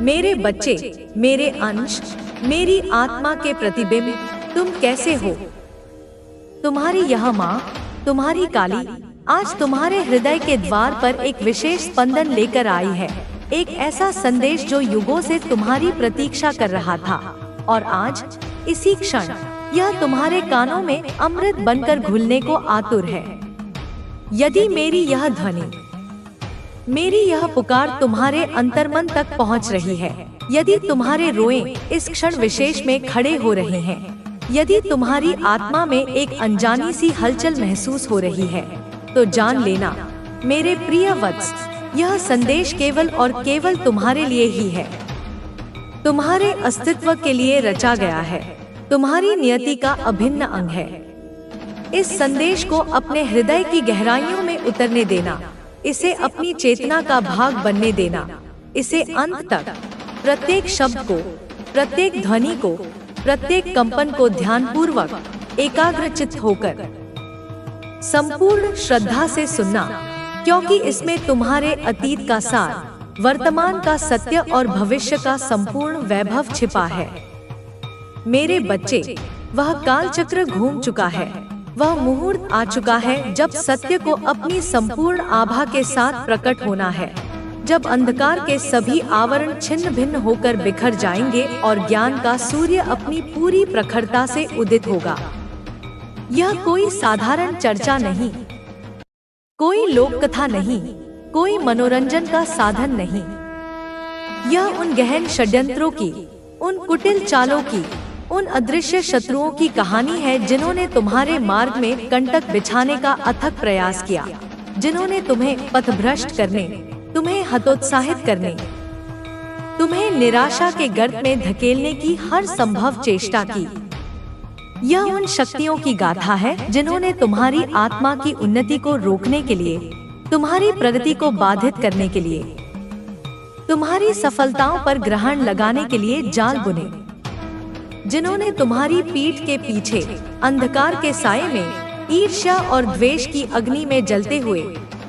मेरे बच्चे, मेरे अंश, मेरी आत्मा के प्रतिबिंब, तुम कैसे हो? तुम्हारी यह माँ, तुम्हारी काली, आज तुम्हारे हृदय के द्वार पर एक विशेष स्पंदन लेकर आई है। एक ऐसा संदेश जो युगों से तुम्हारी प्रतीक्षा कर रहा था, और आज इसी क्षण यह तुम्हारे कानों में अमृत बनकर घुलने को आतुर है। यदि मेरी यह ध्वनि, मेरी यह पुकार तुम्हारे अंतर्मन तक पहुंच रही है, यदि तुम्हारे रोए इस क्षण विशेष में खड़े हो रहे हैं, यदि तुम्हारी आत्मा में एक अनजानी सी हलचल महसूस हो रही है, तो जान लेना मेरे प्रिय वत्स, यह संदेश केवल और केवल तुम्हारे लिए ही है। तुम्हारे अस्तित्व के लिए रचा गया है, तुम्हारी नियति का अभिन्न अंग है। इस संदेश को अपने हृदय की गहराइयों में उतरने देना, इसे अपनी चेतना का भाग बनने देना, इसे अंत तक, प्रत्येक शब्द को, प्रत्येक ध्वनि को, प्रत्येक कंपन को ध्यानपूर्वक, एकाग्रचित्त होकर, संपूर्ण श्रद्धा से सुनना, क्योंकि इसमें तुम्हारे अतीत का सार, वर्तमान का सत्य और भविष्य का संपूर्ण वैभव छिपा है। मेरे बच्चे, वह कालचक्र घूम चुका है, वह मुहूर्त आ चुका है जब सत्य को अपनी संपूर्ण आभा के साथ प्रकट होना है, जब अंधकार के सभी आवरण छिन्न भिन्न होकर बिखर जाएंगे और ज्ञान का सूर्य अपनी पूरी प्रखरता से उदित होगा। यह कोई साधारण चर्चा नहीं, कोई लोक कथा नहीं, कोई मनोरंजन का साधन नहीं। यह उन गहन षड्यंत्रों की, उन कुटिल चालों की, उन अदृश्य शत्रुओं की कहानी है जिन्होंने तुम्हारे मार्ग में कंटक बिछाने का अथक प्रयास किया, जिन्होंने तुम्हें पथभ्रष्ट करने, तुम्हें हतोत्साहित करने, तुम्हें निराशा के गर्त में धकेलने की हर संभव चेष्टा की। यह उन शक्तियों की गाथा है जिन्होंने तुम्हारी आत्मा की उन्नति को रोकने के लिए, तुम्हारी प्रगति को बाधित करने के लिए, तुम्हारी सफलताओं पर ग्रहण लगाने के लिए जाल बुने, जिन्होंने तुम्हारी पीठ के पीछे अंधकार के साये में ईर्ष्या और द्वेष की अग्नि में जलते हुए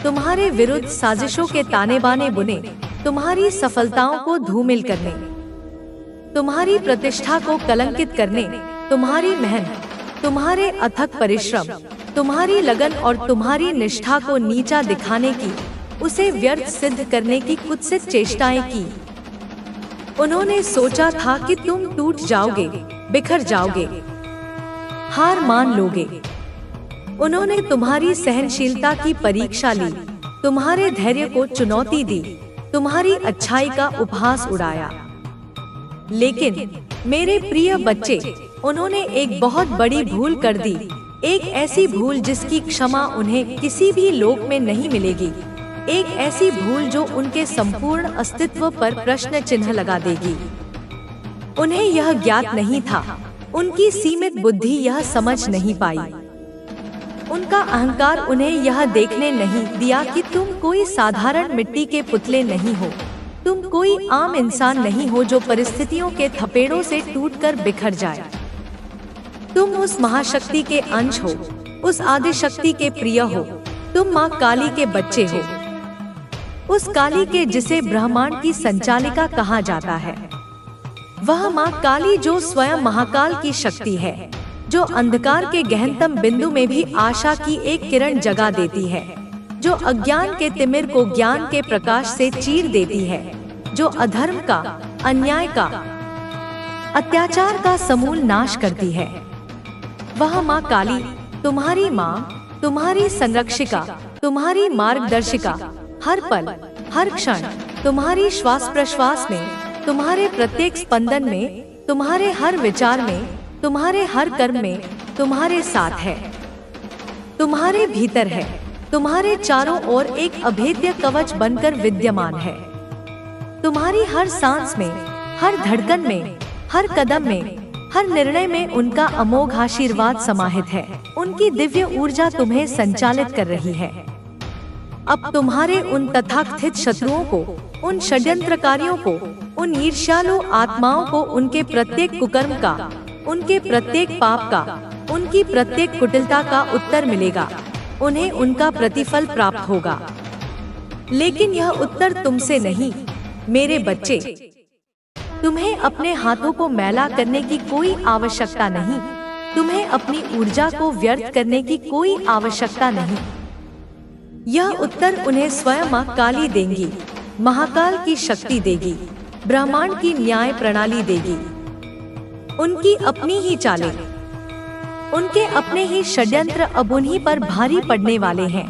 तुम्हारे विरुद्ध साजिशों के ताने बाने बुने, तुम्हारी सफलताओं को धूमिल करने, तुम्हारी प्रतिष्ठा को कलंकित करने, तुम्हारी मेहनत, तुम्हारे अथक परिश्रम, तुम्हारी लगन और तुम्हारी निष्ठा को नीचा दिखाने की, उसे व्यर्थ सिद्ध करने की कुत्सित चेष्टाएं की। उन्होंने सोचा था कि तुम टूट जाओगे, बिखर जाओगे, हार मान लोगे। उन्होंने तुम्हारी सहनशीलता की परीक्षा ली, तुम्हारे धैर्य को चुनौती दी, तुम्हारी अच्छाई का उपहास उड़ाया। लेकिन मेरे प्रिय बच्चे, उन्होंने एक बहुत बड़ी भूल कर दी, एक ऐसी भूल जिसकी क्षमा उन्हें किसी भी लोक में नहीं मिलेगी, एक ऐसी भूल जो उनके संपूर्ण अस्तित्व पर प्रश्न चिन्ह लगा देगी। उन्हें यह ज्ञात नहीं था, उनकी सीमित बुद्धि यह समझ नहीं पाई, उनका अहंकार उन्हें यह देखने नहीं दिया कि तुम कोई साधारण मिट्टी के पुतले नहीं हो, तुम कोई आम इंसान नहीं हो जो परिस्थितियों के थपेड़ों से टूटकर बिखर जाए। तुम उस महाशक्ति के अंश हो, उस आदिशक्ति के प्रिय हो, तुम माँ काली के बच्चे हो, उस काली के जिसे ब्रह्मांड की संचालिका कहा जाता है। वह माँ काली जो स्वयं महाकाल की शक्ति है, जो अंधकार के गहनतम बिंदु में भी आशा की एक किरण जगा देती है, जो अज्ञान के तिमिर को ज्ञान के प्रकाश से चीर देती है, जो अधर्म का, अन्याय का, अत्याचार का समूल नाश करती है। वह माँ काली, तुम्हारी माँ, तुम्हारी संरक्षिका, तुम्हारी मार्गदर्शिका, हर पल, हर क्षण, तुम्हारी श्वास प्रश्वास में, तुम्हारे प्रत्येक स्पंदन में, तुम्हारे हर विचार में, तुम्हारे हर कर्म में, तुम्हारे साथ है, तुम्हारे भीतर है, तुम्हारे चारों ओर एक अभेद्य कवच बनकर विद्यमान है। तुम्हारी हर सांस में, हर धड़कन में, हर कदम में, हर निर्णय में उनका अमोघ आशीर्वाद समाहित है। उनकी दिव्य ऊर्जा तुम्हें संचालित कर रही है। अब तुम्हारे उन तथाकथित शत्रुओं को, उन षड्यंत्रकारियों को, उन ईर्ष्यालु आत्माओं को उनके प्रत्येक कुकर्म का, उनके प्रत्येक पाप का, उनकी प्रत्येक कुटिलता का उत्तर मिलेगा। उन्हें उनका प्रतिफल प्राप्त होगा। लेकिन यह उत्तर तुमसे नहीं, मेरे बच्चे, तुम्हें अपने हाथों को मैला करने की कोई आवश्यकता नहीं। तुम्हें अपनी ऊर्जा को व्यर्थ करने की कोई आवश्यकता नहीं। यह उत्तर उन्हें स्वयं मां काली देंगी। महाकाल की शक्ति देगी, ब्रह्मांड की न्याय प्रणाली देगी। उनकी अपनी ही चालें, उनके अपने ही षड्यंत्र अब उन्हीं पर भारी पड़ने वाले हैं।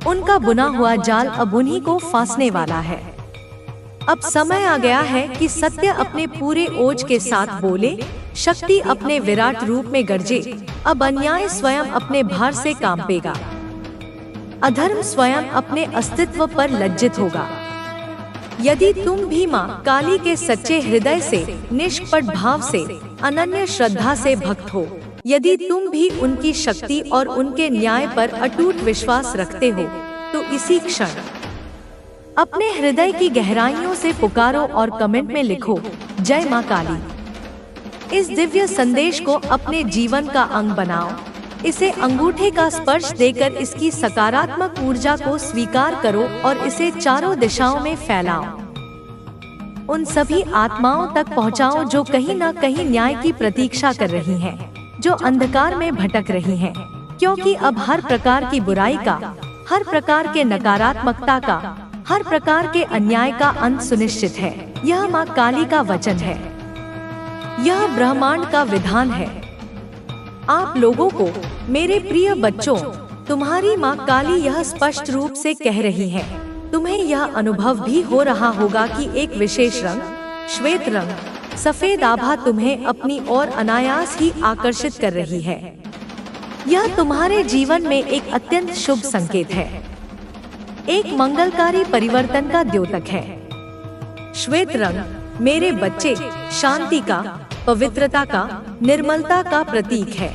उनका बुना हुआ जाल अब उन्हीं को फांसने वाला है। अब समय आ गया है कि सत्य अपने पूरे ओज के साथ बोले, शक्ति अपने विराट रूप में गरजे। अब अन्याय स्वयं अपने भार से कांपेगा, अधर्म स्वयं अपने अस्तित्व पर लज्जित होगा। यदि तुम भी मां काली के सच्चे हृदय से, निष्कपट भाव से, अनन्य श्रद्धा से भक्त हो, यदि तुम भी उनकी शक्ति और उनके न्याय पर अटूट विश्वास रखते हो, तो इसी क्षण अपने हृदय की गहराइयों से पुकारो और कमेंट में लिखो, जय मां काली। इस दिव्य संदेश को अपने जीवन का अंग बनाओ। इसे अंगूठे का स्पर्श देकर इसकी सकारात्मक ऊर्जा को स्वीकार करो और इसे चारों दिशाओं में फैलाओ। उन सभी आत्माओं तक पहुंचाओ जो कहीं न कहीं न्याय की प्रतीक्षा कर रही हैं, जो अंधकार में भटक रही हैं, क्योंकि अब हर प्रकार की बुराई का, हर प्रकार के नकारात्मकता का, हर प्रकार के अन्याय का अंत सुनिश्चित है। यह मां काली का वचन है, यह ब्रह्मांड का विधान है। आप लोगों को, मेरे प्रिय बच्चों, तुम्हारी मां काली यह स्पष्ट रूप से कह रही है। तुम्हें यह अनुभव भी हो रहा होगा कि एक विशेष रंग, श्वेत रंग, सफेद आभा तुम्हें अपनी ओर अनायास ही आकर्षित कर रही है। यह तुम्हारे जीवन में एक अत्यंत शुभ संकेत है, एक मंगलकारी परिवर्तन का द्योतक है। श्वेत रंग मेरे बच्चे शांति का, पवित्रता का, निर्मलता का प्रतीक है।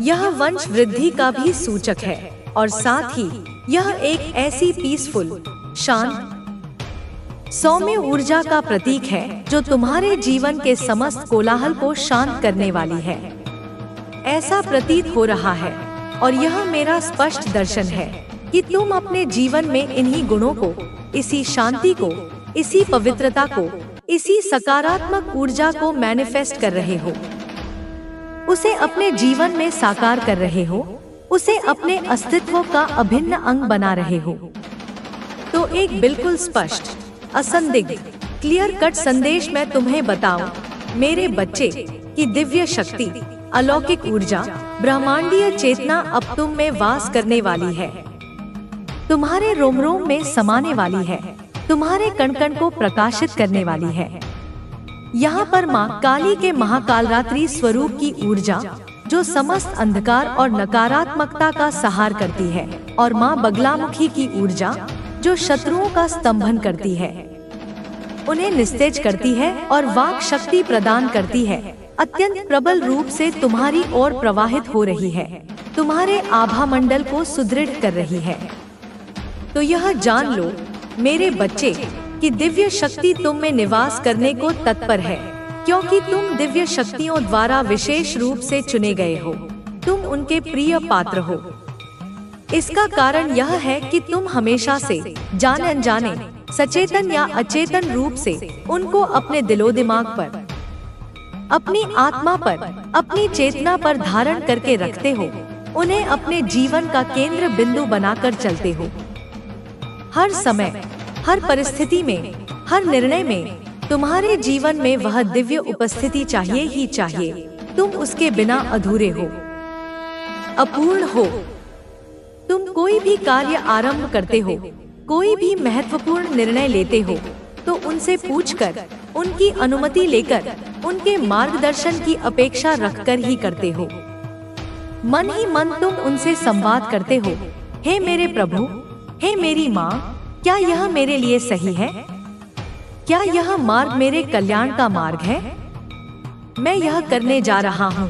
यह वंश वृद्धि का भी सूचक है और साथ ही यह एक ऐसी पीसफुल, शांत, सौम्य ऊर्जा का प्रतीक है जो तुम्हारे जीवन के समस्त कोलाहल को शांत करने वाली है। ऐसा प्रतीत हो रहा है और यह मेरा स्पष्ट दर्शन है कि तुम अपने जीवन में इन्हीं गुणों को, इसी शांति को, इसी पवित्रता को, इसी सकारात्मक ऊर्जा को मैनिफेस्ट कर रहे हो, उसे अपने जीवन में साकार कर रहे हो, उसे अपने अस्तित्व का अभिन्न अंग बना रहे हो। तो एक बिल्कुल स्पष्ट, असंदिग्ध, क्लियर कट संदेश मैं तुम्हें बताऊं, मेरे बच्चे, कि दिव्य शक्ति, अलौकिक ऊर्जा, ब्रह्मांडीय चेतना अब तुम में वास करने वाली है, तुम्हारे रोम रोम में समाने वाली है, तुम्हारे कण कण को प्रकाशित करने वाली है। यहाँ पर माँ काली के महाकालरात्रि स्वरूप की ऊर्जा, जो समस्त अंधकार और नकारात्मकता का संहार करती है, और माँ बगलामुखी की ऊर्जा, जो शत्रुओं का स्तंभन करती है, उन्हें निस्तेज करती है और वाक शक्ति प्रदान करती है, अत्यंत प्रबल रूप से तुम्हारी ओर प्रवाहित हो रही है, तुम्हारे आभा मंडल को सुदृढ़ कर रही है। तो यह जान लो मेरे बच्चे कि दिव्य शक्ति तुम में निवास करने को तत्पर है, क्योंकि तुम दिव्य शक्तियों द्वारा विशेष रूप से चुने गए हो, तुम उनके प्रिय पात्र हो। इसका कारण यह है कि तुम हमेशा से जाने अनजाने, सचेतन या अचेतन रूप से उनको अपने दिलो दिमाग पर, अपनी आत्मा पर, अपनी चेतना पर धारण करके रखते हो, उन्हें अपने जीवन का केंद्र बिंदु बनाकर चलते हो। हर समय, हर परिस्थिति में, हर निर्णय में तुम्हारे जीवन में वह दिव्य उपस्थिति चाहिए ही चाहिए। तुम उसके बिना अधूरे हो, अपूर्ण हो। तुम कोई भी कार्य आरंभ करते हो, कोई भी महत्वपूर्ण निर्णय लेते हो, तो उनसे पूछकर, उनकी अनुमति लेकर, उनके मार्गदर्शन की अपेक्षा रखकर ही करते हो। मन ही मन तुम उनसे संवाद करते हो, हे मेरे प्रभु, हे मेरी माँ, क्या यह मेरे लिए सही है? क्या यह मार्ग मेरे कल्याण का मार्ग है? मैं यह करने जा रहा हूँ,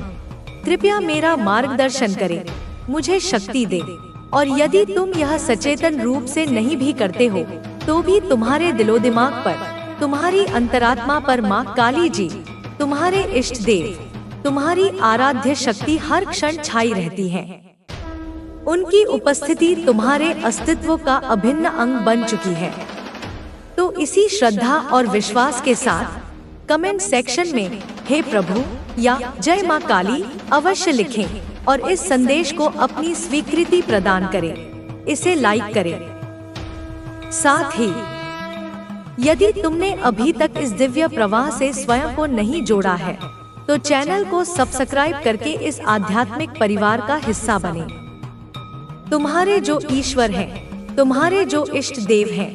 कृपया मेरा मार्गदर्शन करें, मुझे शक्ति दे। और यदि तुम यह सचेतन रूप से नहीं भी करते हो, तो भी तुम्हारे दिलो दिमाग पर, तुम्हारी अंतरात्मा पर माँ काली जी, तुम्हारे इष्ट देव, तुम्हारी आराध्य शक्ति हर क्षण छाई रहती है। उनकी उपस्थिति तुम्हारे अस्तित्व का अभिन्न अंग बन चुकी है। तो इसी श्रद्धा और विश्वास के साथ कमेंट सेक्शन में हे प्रभु या जय माँ काली अवश्य लिखें और इस संदेश को अपनी स्वीकृति प्रदान करें। इसे लाइक करें। साथ ही यदि तुमने अभी तक इस दिव्य प्रवाह से स्वयं को नहीं जोड़ा है तो चैनल को सब्सक्राइब करके इस आध्यात्मिक परिवार का हिस्सा बने। तुम्हारे जो ईश्वर हैं, तुम्हारे जो इष्ट देव हैं,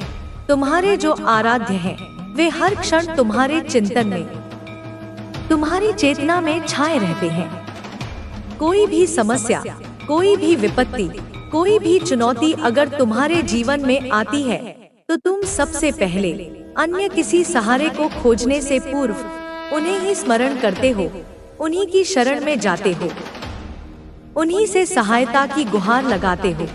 तुम्हारे जो आराध्य हैं, वे हर क्षण तुम्हारे चिंतन में, तुम्हारी चेतना में छाए रहते हैं। कोई भी समस्या, कोई भी विपत्ति, कोई भी चुनौती अगर तुम्हारे जीवन में आती है तो तुम सबसे पहले अन्य किसी सहारे को खोजने से पूर्व उन्हें ही स्मरण करते हो, उन्हीं की शरण में जाते हो, उन्हीं से सहायता की गुहार लगाते हो।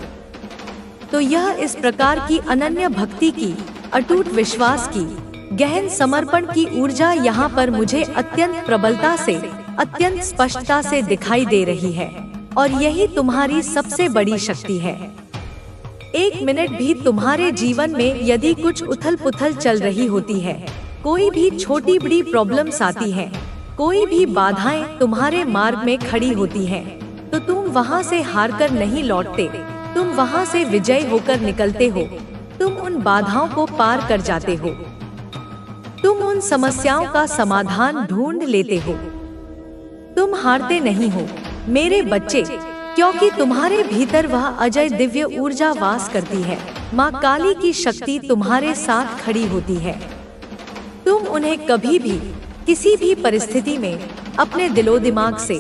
तो यह इस प्रकार की अनन्य भक्ति की, अटूट विश्वास की, गहन समर्पण की ऊर्जा यहाँ पर मुझे अत्यंत प्रबलता से, अत्यंत स्पष्टता से दिखाई दे रही है और यही तुम्हारी सबसे बड़ी शक्ति है। एक मिनट भी तुम्हारे जीवन में यदि कुछ उथल पुथल चल रही होती है, कोई भी छोटी बड़ी प्रॉब्लम्स आती हैं, कोई भी बाधाएं तुम्हारे मार्ग में खड़ी होती हैं, तो तुम वहां से हारकर नहीं लौटते, तुम वहां से विजयी होकर निकलते हो। तुम उन बाधाओं को पार कर जाते हो, तुम उन समस्याओं का समाधान ढूंढ लेते हो। तुम हारते नहीं हो मेरे बच्चे, क्योंकि तुम्हारे भीतर वह अजय दिव्य ऊर्जा वास करती है। माँ काली की शक्ति तुम्हारे साथ खड़ी होती है। तुम उन्हें कभी भी किसी भी परिस्थिति में अपने दिलो दिमाग से,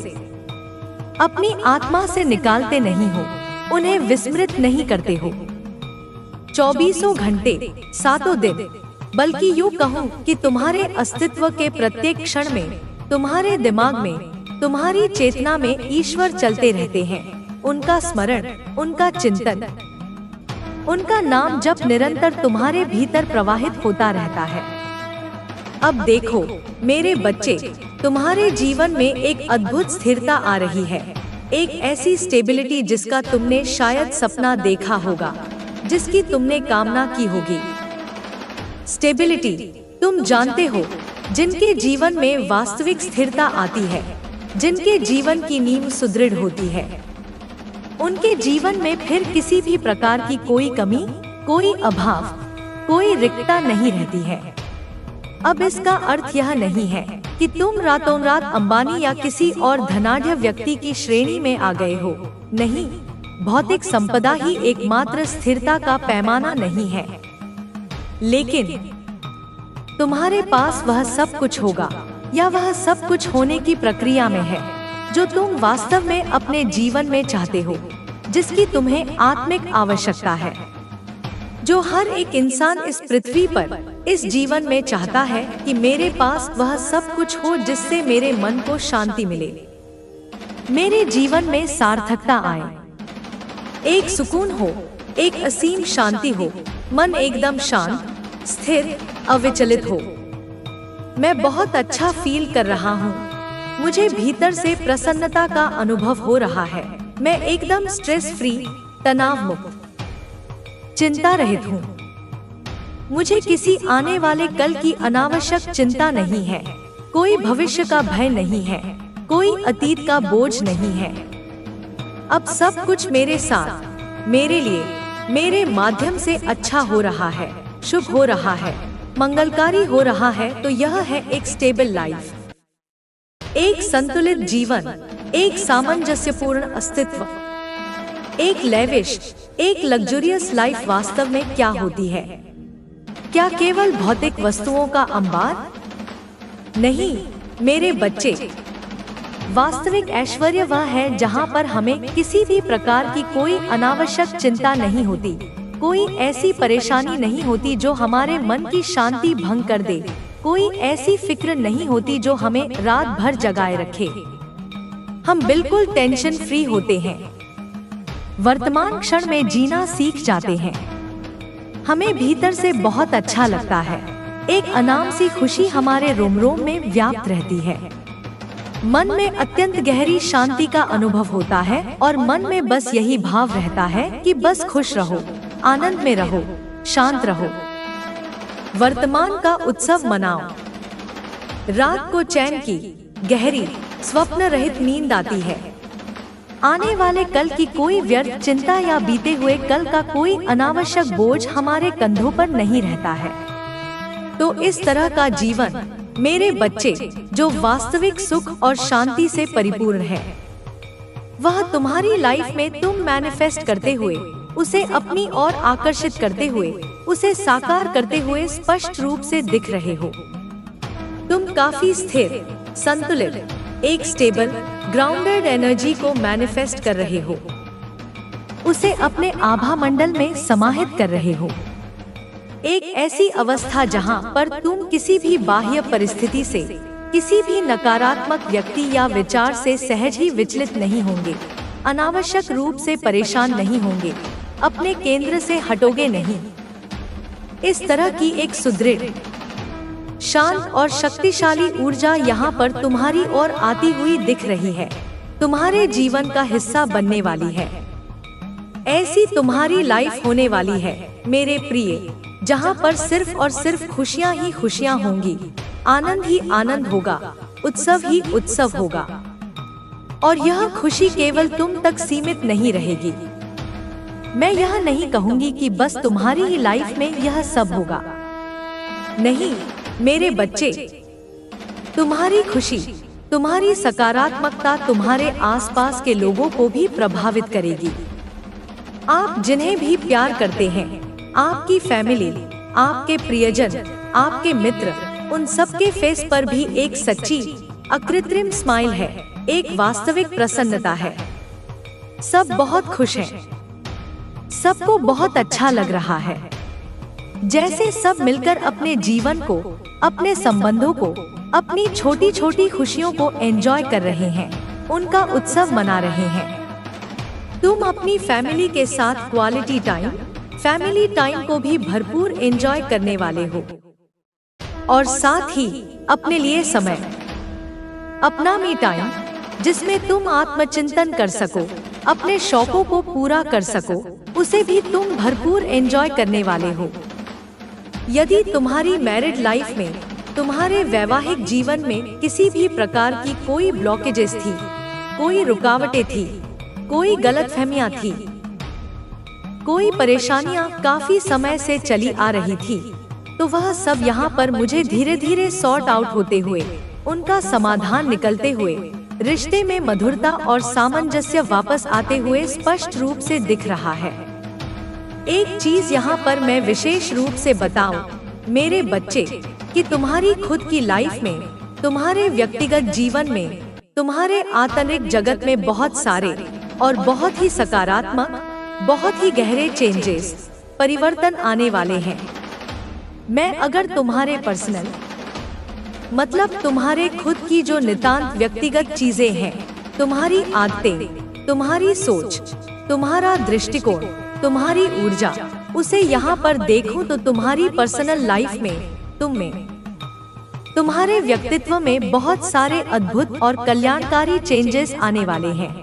अपनी आत्मा से निकालते नहीं हो, उन्हें विस्मृत नहीं करते हो। 24 घंटे 7 दिन, बल्कि यूँ कहूँ कि तुम्हारे अस्तित्व के प्रत्येक क्षण में, तुम्हारे दिमाग में, तुम्हारी चेतना में ईश्वर चलते रहते हैं। उनका स्मरण, उनका चिंतन, उनका नाम जप निरंतर तुम्हारे भीतर प्रवाहित होता रहता है। अब देखो मेरे बच्चे, तुम्हारे जीवन में एक अद्भुत स्थिरता आ रही है, एक ऐसी स्टेबिलिटी जिसका तुमने शायद सपना देखा होगा, जिसकी तुमने कामना की होगी। स्टेबिलिटी, तुम जानते हो, जिनके जीवन में वास्तविक स्थिरता आती है, जिनके जीवन की नींव सुदृढ़ होती है, उनके जीवन में फिर किसी भी प्रकार की कोई कमी, कोई अभाव, कोई रिक्तता नहीं रहती है। अब इसका अर्थ यह नहीं है कि तुम रातों रात अंबानी या किसी और धनाढ्य व्यक्ति की श्रेणी में आ गए हो। नहीं, भौतिक संपदा ही एकमात्र स्थिरता का पैमाना नहीं है, लेकिन तुम्हारे पास वह सब कुछ होगा या वह सब कुछ होने की प्रक्रिया में है जो तुम वास्तव में अपने जीवन में चाहते हो, जिसकी तुम्हें आत्मिक आवश्यकता है, जो हर एक इंसान इस पृथ्वी पर, इस जीवन में चाहता है कि मेरे पास वह सब कुछ हो जिससे मेरे मन को शांति मिले, मेरे जीवन में सार्थकता आए, एक सुकून हो, एक असीम शांति हो, मन एकदम शांत, स्थिर, अविचलित हो। मैं बहुत अच्छा फील कर रहा हूँ, मुझे भीतर से प्रसन्नता का अनुभव हो रहा है, मैं एकदम स्ट्रेस फ्री, तनाव मुक्त, चिंता रहित हूँ। मुझे किसी आने वाले कल की अनावश्यक चिंता नहीं है, कोई भविष्य का भय नहीं है, कोई अतीत का बोझ नहीं है। अब सब कुछ मेरे साथ, मेरे लिए, मेरे माध्यम से अच्छा हो रहा है, शुभ हो रहा है, मंगलकारी हो रहा है। तो यह है एक स्टेबल लाइफ, एक संतुलित जीवन, एक सामंजस्यपूर्ण अस्तित्व, एक लेविश, एक लग्जरियस लाइफ वास्तव में क्या होती है? क्या केवल भौतिक वस्तुओं का अंबार? नहीं मेरे बच्चे, वास्तविक ऐश्वर्य वह है जहाँ पर हमें किसी भी प्रकार की कोई अनावश्यक चिंता नहीं होती, कोई ऐसी परेशानी नहीं होती जो हमारे मन की शांति भंग कर दे, कोई ऐसी फिक्र नहीं होती जो हमें रात भर जगाए रखे। हम बिल्कुल टेंशन फ्री होते हैं, वर्तमान क्षण में जीना सीख जाते हैं। हमें भीतर से बहुत अच्छा लगता है, एक अनाम सी खुशी हमारे रोम रोम में व्याप्त रहती है। मन में अत्यंत गहरी शांति का अनुभव होता है और मन में बस यही भाव रहता है कि बस खुश रहो, आनंद में रहो, शांत रहो, वर्तमान का उत्सव मनाओ। रात को चैन की गहरी स्वप्न रहित नींद आती है। आने वाले कल की कोई व्यर्थ चिंता या बीते हुए कल का कोई अनावश्यक बोझ हमारे कंधों पर नहीं रहता है। तो इस तरह का जीवन मेरे बच्चे जो वास्तविक सुख और शांति से परिपूर्ण है, वह तुम्हारी लाइफ में तुम मैनिफेस्ट करते हुए, उसे अपनी ओर आकर्षित करते हुए, उसे साकार करते हुए स्पष्ट रूप से दिख रहे हो। तुम काफी स्थिर, संतुलित, एक स्टेबल, ग्राउंडेड एनर्जी को मैनिफेस्ट कर रहे हो। उसे अपने आभा मंडल में समाहित कर रहे हो। एक ऐसी अवस्था जहां पर तुम किसी भी बाह्य परिस्थिति से, किसी भी नकारात्मक व्यक्ति या विचार से सहज ही विचलित नहीं होंगे, अनावश्यक रूप से परेशान नहीं होंगे, अपने केंद्र से हटोगे नहीं। इस तरह की एक सुदृढ़, शांत और शक्तिशाली ऊर्जा यहाँ पर तुम्हारी ओर आती हुई दिख रही है, तुम्हारे जीवन का हिस्सा बनने वाली है। ऐसी तुम्हारी लाइफ होने वाली है मेरे प्रिय, जहाँ पर सिर्फ और सिर्फ खुशियाँ ही खुशियाँ होंगी, आनंद ही आनंद होगा, उत्सव ही उत्सव होगा। और यह खुशी केवल तुम तक सीमित नहीं रहेगी। मैं यह नहीं कहूँगी कि बस तुम्हारी ही लाइफ में यह सब होगा। नहीं मेरे बच्चे, तुम्हारी खुशी, तुम्हारी सकारात्मकता तुम्हारे आसपास के लोगों को भी प्रभावित करेगी। आप जिन्हें भी प्यार करते हैं, आपकी फैमिली, आपके प्रियजन, आपके मित्र, उन सबके फेस पर भी एक सच्ची, अकृत्रिम स्माइल है, एक वास्तविक प्रसन्नता है। सब बहुत खुश हैं, सबको बहुत अच्छा लग रहा है, जैसे सब मिलकर अपने जीवन को, अपने संबंधों को, अपनी छोटी छोटी खुशियों को एंजॉय कर रहे हैं, उनका उत्सव मना रहे हैं। तुम अपनी फैमिली के साथ क्वालिटी टाइम, फैमिली टाइम को भी भरपूर एंजॉय करने वाले हो, और साथ ही अपने लिए समय, अपना मी टाइम, जिसमें तुम आत्मचिंतन कर सको, अपने शौकों को पूरा कर सको, उसे भी तुम भरपूर एंजॉय करने वाले हो। यदि तुम्हारी मैरिड लाइफ में, तुम्हारे वैवाहिक जीवन में किसी भी प्रकार की कोई ब्लॉकेजेस थी, कोई रुकावटें थी, कोई गलतफहमियां थी, कोई परेशानियां काफी समय से चली आ रही थी, तो वह सब यहाँ पर मुझे धीरे धीरे सॉर्ट आउट होते हुए, उनका समाधान निकलते हुए, रिश्ते में मधुरता और सामंजस्य वापस आते हुए स्पष्ट रूप से दिख रहा है। एक चीज यहाँ पर मैं विशेष रूप से बताऊं मेरे बच्चे, कि तुम्हारी खुद की लाइफ में, तुम्हारे व्यक्तिगत जीवन में, तुम्हारे आंतरिक जगत में बहुत सारे और बहुत ही सकारात्मक, बहुत ही गहरे चेंजेस, परिवर्तन आने वाले हैं। मैं अगर तुम्हारे पर्सनल, मतलब तुम्हारे खुद की जो नितांत व्यक्तिगत चीजें हैं, तुम्हारी आदतें, तुम्हारी सोच, तुम्हारा दृष्टिकोण, तुम्हारी ऊर्जा, उसे यहाँ पर देखूं तो तुम्हारी पर्सनल लाइफ में, तुम में, तुम्हारे व्यक्तित्व में बहुत सारे अद्भुत और कल्याणकारी चेंजेस आने वाले हैं।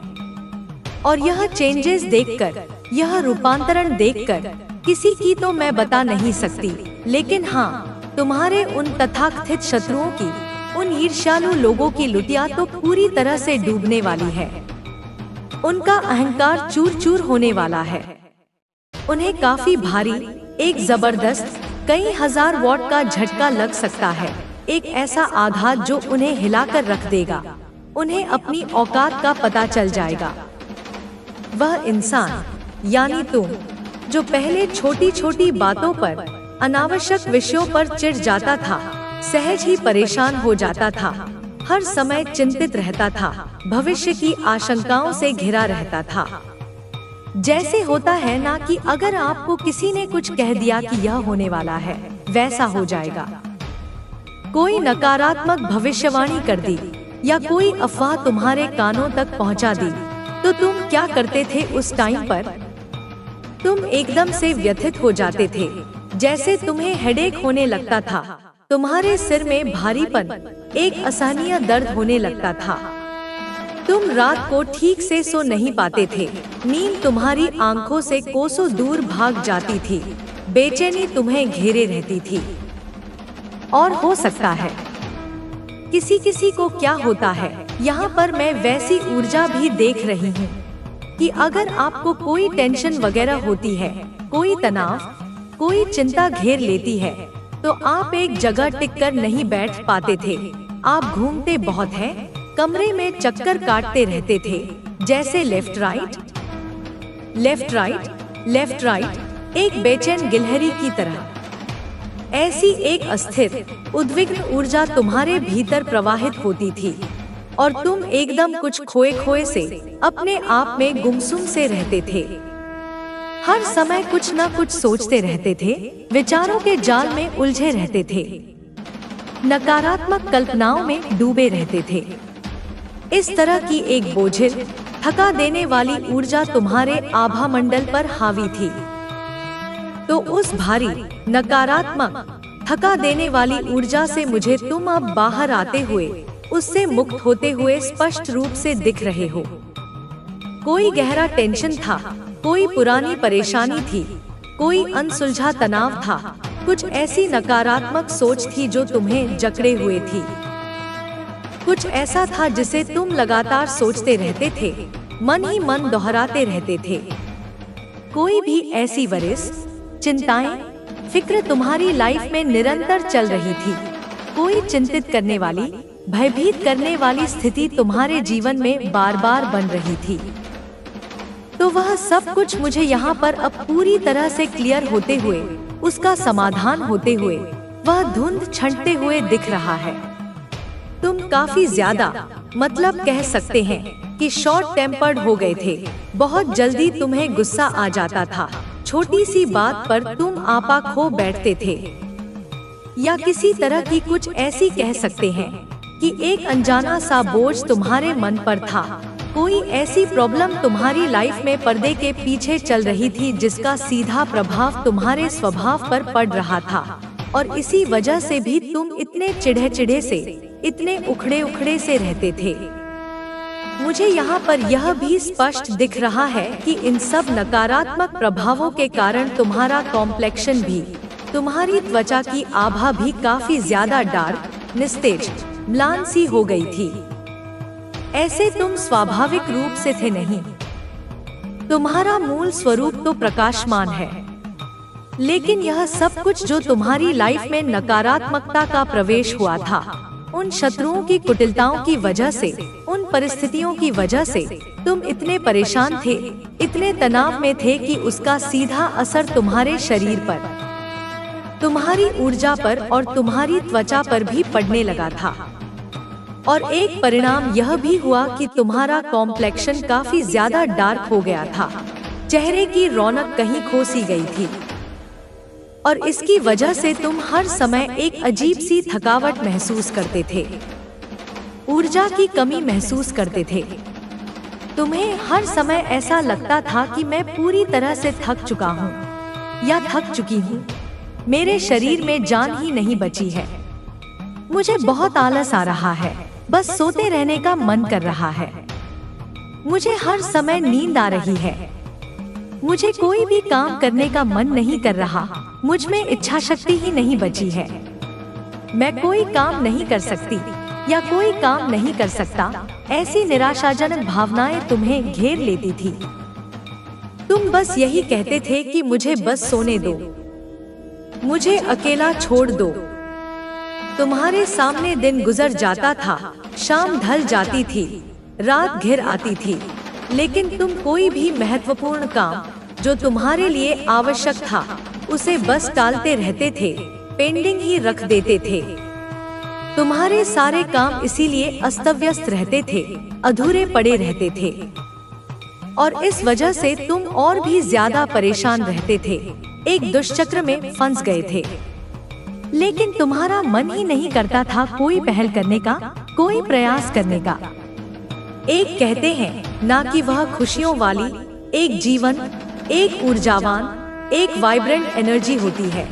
और यह चेंजेस देखकर, यह रूपांतरण देखकर किसी की तो मैं बता नहीं सकती, लेकिन हाँ, तुम्हारे उन तथाकथित शत्रुओं की, उन ईर्ष्यालु लोगों की लुटिया तो पूरी तरह से डूबने वाली है। उनका अहंकार चूर चूर होने वाला है। उन्हें काफी भारी, एक जबरदस्त, कई हजार वॉट का झटका लग सकता है, एक ऐसा आघात जो उन्हें हिलाकर रख देगा। उन्हें अपनी औकात का पता चल जाएगा। वह इंसान, यानी तुम, जो पहले छोटी छोटी बातों पर, अनावश्यक विषयों पर चिढ़ जाता था, सहज ही परेशान हो जाता था, हर समय चिंतित रहता था, भविष्य की आशंकाओं से घिरा रहता था। जैसे होता है ना कि अगर आपको किसी ने कुछ कह दिया कि यह होने वाला है, वैसा हो जाएगा, कोई नकारात्मक भविष्यवाणी कर दी या कोई अफवाह तुम्हारे कानों तक पहुंचा दी, तो तुम क्या करते थे उस टाइम पर? तुम एकदम से व्यथित हो जाते थे, जैसे तुम्हें हेडेक होने लगता था, तुम्हारे सिर में भारीपन, एक असहनीय दर्द होने लगता था। तुम रात को ठीक से सो नहीं पाते थे, नींद तुम्हारी आंखों से कोसों दूर भाग जाती थी, बेचैनी तुम्हें घेरे रहती थी। और हो सकता है किसी किसी को क्या होता है, यहाँ पर मैं वैसी ऊर्जा भी देख रही हूँ कि अगर आपको कोई टेंशन वगैरह होती है, कोई तनाव, कोई चिंता घेर लेती है, तो आप एक जगह टिककर नहीं बैठ पाते थे। आप घूमते बहुत हैं, कमरे में चक्कर काटते रहते थे, जैसे left right left right left right, एक बेचैन गिलहरी की तरह। ऐसी एक अस्थिर, उद्विग्न ऊर्जा तुम्हारे भीतर प्रवाहित होती थी और तुम एकदम कुछ खोए खोए से, अपने आप में गुमसुम से रहते थे। हर समय कुछ न कुछ सोचते रहते थे, विचारों के जाल में उलझे रहते थे, नकारात्मक कल्पनाओं में डूबे रहते थे। इस तरह की एक बोझिल, थका देने वाली ऊर्जा तुम्हारे आभा मंडल पर हावी थी। तो उस भारी, नकारात्मक, थका देने वाली ऊर्जा से मुझे तुम अब बाहर आते हुए, उससे मुक्त होते हुए स्पष्ट रूप से दिख रहे हो। कोई गहरा टेंशन था, कोई पुरानी परेशानी थी, कोई अनसुलझा तनाव था, कुछ ऐसी नकारात्मक सोच थी जो तुम्हें जकड़े हुए थी। कुछ ऐसा था जिसे तुम लगातार सोचते रहते थे, मन ही मन दोहराते रहते थे। कोई भी ऐसी वरिस, चिंताएं, फिक्र तुम्हारी लाइफ में निरंतर चल रही थी। कोई चिंतित करने वाली, भयभीत करने वाली स्थिति तुम्हारे जीवन में बार बार बन रही थी। तो वह सब कुछ मुझे यहाँ पर अब पूरी तरह से क्लियर होते हुए, उसका समाधान होते हुए, वह धुंध छंटते हुए दिख रहा है। तुम काफी ज्यादा, मतलब कह सकते हैं कि शॉर्ट टेम्पर्ड हो गए थे। बहुत जल्दी तुम्हें गुस्सा आ जाता था, छोटी सी बात पर तुम आपा खो बैठते थे, या किसी तरह की कुछ ऐसी कह सकते हैं कि एक अनजाना सा बोझ तुम्हारे मन पर था। कोई ऐसी प्रॉब्लम तुम्हारी लाइफ में पर्दे के पीछे चल रही थी जिसका सीधा प्रभाव तुम्हारे स्वभाव पर पड़ रहा था, और इसी वजह से भी तुम इतने चिढ़े से, इतने उखड़े से रहते थे। मुझे यहाँ पर यह भी स्पष्ट दिख रहा है कि इन सब नकारात्मक प्रभावों के कारण तुम्हारा कॉम्प्लेक्शन भी, तुम्हारी त्वचा की आभा भी काफी ज्यादा डार्क, निस्तेज, म्लान सी हो गई थी। ऐसे तुम स्वाभाविक रूप से थे नहीं। तुम्हारा मूल स्वरूप तो प्रकाशमान है, लेकिन यह सब कुछ जो तुम्हारी लाइफ में नकारात्मकता का प्रवेश हुआ था, उन शत्रुओं की कुटिलताओं की वजह से, उन परिस्थितियों की वजह से तुम इतने परेशान थे, इतने तनाव में थे कि उसका सीधा असर तुम्हारे शरीर पर, तुम्हारी ऊर्जा पर और तुम्हारी त्वचा पर भी पड़ने लगा था। और एक परिणाम यह भी हुआ कि तुम्हारा कॉम्प्लेक्शन काफी ज्यादा डार्क हो गया था, चेहरे की रौनक कहीं खो सी गई थी, और इसकी वजह से तुम हर समय एक अजीब सी थकावट महसूस करते थे, ऊर्जा की कमी महसूस करते थे। तुम्हें हर समय ऐसा लगता था कि मैं पूरी तरह से थक चुका हूँ या थक चुकी हूँ, मेरे शरीर में जान ही नहीं बची है, मुझे बहुत आलस आ रहा है, बस सोते रहने का मन कर रहा है, मुझे हर समय नींद आ रही है, मुझे कोई भी काम करने का मन नहीं कर रहा, मुझ में इच्छा शक्ति ही नहीं बची है, मैं कोई काम नहीं कर सकती या कोई काम नहीं कर सकता। ऐसी निराशाजनक भावनाएं तुम्हें घेर लेती थी। तुम बस यही कहते थे कि मुझे बस सोने दो, मुझे अकेला छोड़ दो। तुम्हारे सामने दिन गुजर जाता था, शाम ढल जाती थी, रात घिर आती थी, लेकिन तुम कोई भी महत्वपूर्ण काम जो तुम्हारे लिए आवश्यक था, उसे बस टालते रहते थे, पेंडिंग ही रख देते थे। तुम्हारे सारे काम इसीलिए अस्तव्यस्त रहते थे, अधूरे पड़े रहते थे, और इस वजह से तुम और भी ज्यादा परेशान रहते थे, एक दुष्चक्र में फंस गए थे। लेकिन तुम्हारा मन ही नहीं करता था कोई पहल करने का, कोई प्रयास करने का। एक कहते हैं ना कि वह खुशियों वाली एक जीवन, एक ऊर्जावान, एक वाइब्रेंट एनर्जी होती है,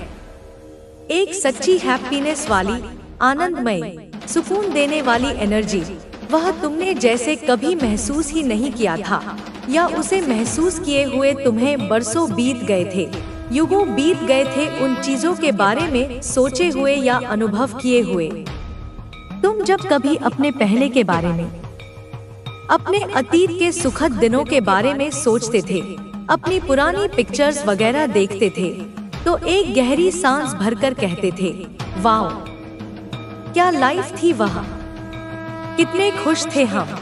एक सच्ची हैप्पीनेस वाली, आनंदमय, सुकून देने वाली एनर्जी, वह तुमने जैसे कभी महसूस ही नहीं किया था, या उसे महसूस किए हुए तुम्हें बरसों बीत गए थे, युगों बीत गए थे उन चीजों के बारे में सोचे हुए या अनुभव किए हुए। तुम जब कभी अपने पहले के बारे में, अपने अतीत के सुखद दिनों के बारे में सोचते थे, अपनी पुरानी पिक्चर्स वगैरह देखते थे, तो एक गहरी सांस भरकर कहते थे, वाओ, क्या लाइफ थी वह, कितने खुश थे हम,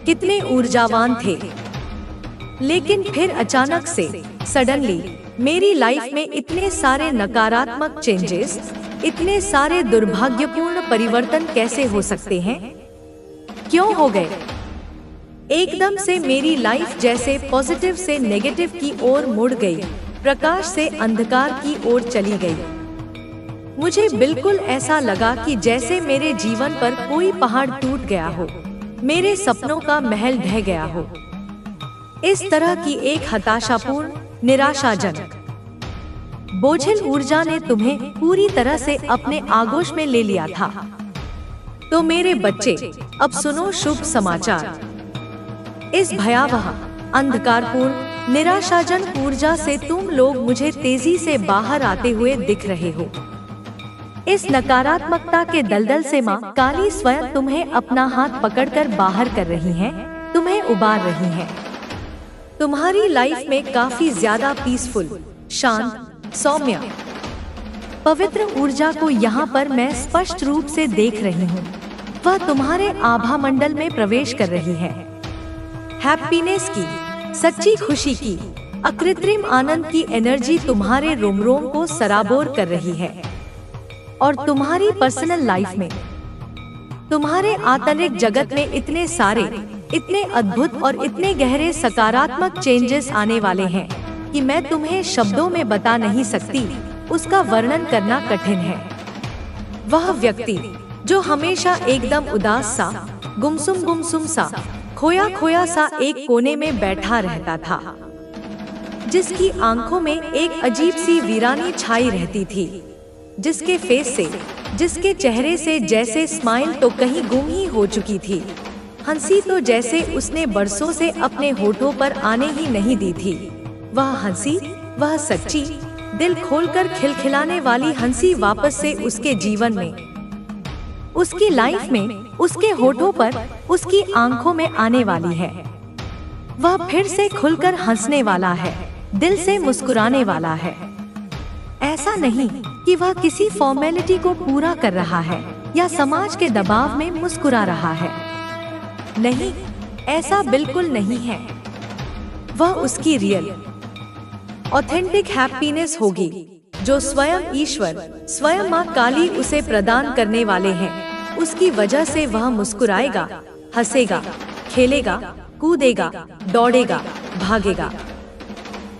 कितने ऊर्जावान थे। लेकिन फिर अचानक से, सडनली, मेरी लाइफ में इतने सारे नकारात्मक चेंजेस, इतने सारे दुर्भाग्यपूर्ण परिवर्तन कैसे हो सकते हैं? क्यों हो गए? एकदम से मेरी लाइफ जैसे पॉजिटिव से नेगेटिव की ओर मुड़ गई, प्रकाश से अंधकार की ओर चली गई। मुझे बिल्कुल ऐसा लगा कि जैसे मेरे जीवन पर कोई पहाड़ टूट गया हो, मेरे सपनों का महल ढह गया हो। इस तरह की एक हताशापूर्ण, निराशाजनक, बोझिल ऊर्जा ने तुम्हें पूरी तरह से अपने आगोश में ले लिया था। तो मेरे बच्चे, अब सुनो शुभ समाचार। इस भयावह, अंधकारपूर्ण, निराशाजनक ऊर्जा से तुम लोग मुझे तेजी से बाहर आते हुए दिख रहे हो। इस नकारात्मकता के दलदल से माँ काली स्वयं तुम्हें अपना हाथ पकड़कर बाहर कर रही हैं, तुम्हें उबार रही हैं। तुम्हारी लाइफ में काफी ज्यादा पीसफुल, शांत, सौम्य, पवित्र ऊर्जा को यहाँ पर मैं स्पष्ट रूप से देख रही हूँ। वह तुम्हारे आभा मंडल में प्रवेश कर रही है। हैप्पीनेस की, सच्ची खुशी की, अकृत्रिम आनंद की एनर्जी तुम्हारे रोम रोम को सराबोर कर रही है। और तुम्हारी पर्सनल लाइफ में, तुम्हारे आंतरिक जगत में इतने सारे, इतने अद्भुत और इतने गहरे सकारात्मक चेंजेस आने वाले हैं कि मैं तुम्हें शब्दों में बता नहीं सकती, उसका वर्णन करना कठिन है। वह व्यक्ति जो हमेशा एकदम उदास सा, गुमसुम सा, खोया खोया सा एक कोने में बैठा रहता था, जिसकी आंखों में एक अजीब सी वीरानी छाई रहती थी, जिसके फेस से, जिसके चेहरे से जैसे स्माइल तो कहीं गुम ही हो चुकी थी, हंसी तो जैसे उसने बरसों से अपने होठों पर आने ही नहीं दी थी। वह हंसी, वह सच्ची, दिल खोलकर खिलखिलाने वाली हंसी वापस से उसके जीवन में, उसकी लाइफ में, उसके होठों पर, उसकी आंखों में आने वाली है। वह फिर से खुलकर हंसने वाला है, दिल से मुस्कुराने वाला है। ऐसा नहीं कि वह किसी फॉर्मेलिटी को पूरा कर रहा है या समाज के दबाव में मुस्कुरा रहा है। नहीं, ऐसा बिल्कुल नहीं है। वह उसकी रियल, ऑथेंटिक हैप्पीनेस होगी, जो स्वयं ईश्वर, स्वयं माँ काली उसे प्रदान करने वाले हैं। उसकी वजह से वह मुस्कुराएगा, हंसेगा, खेलेगा, कूदेगा, दौड़ेगा, भागेगा।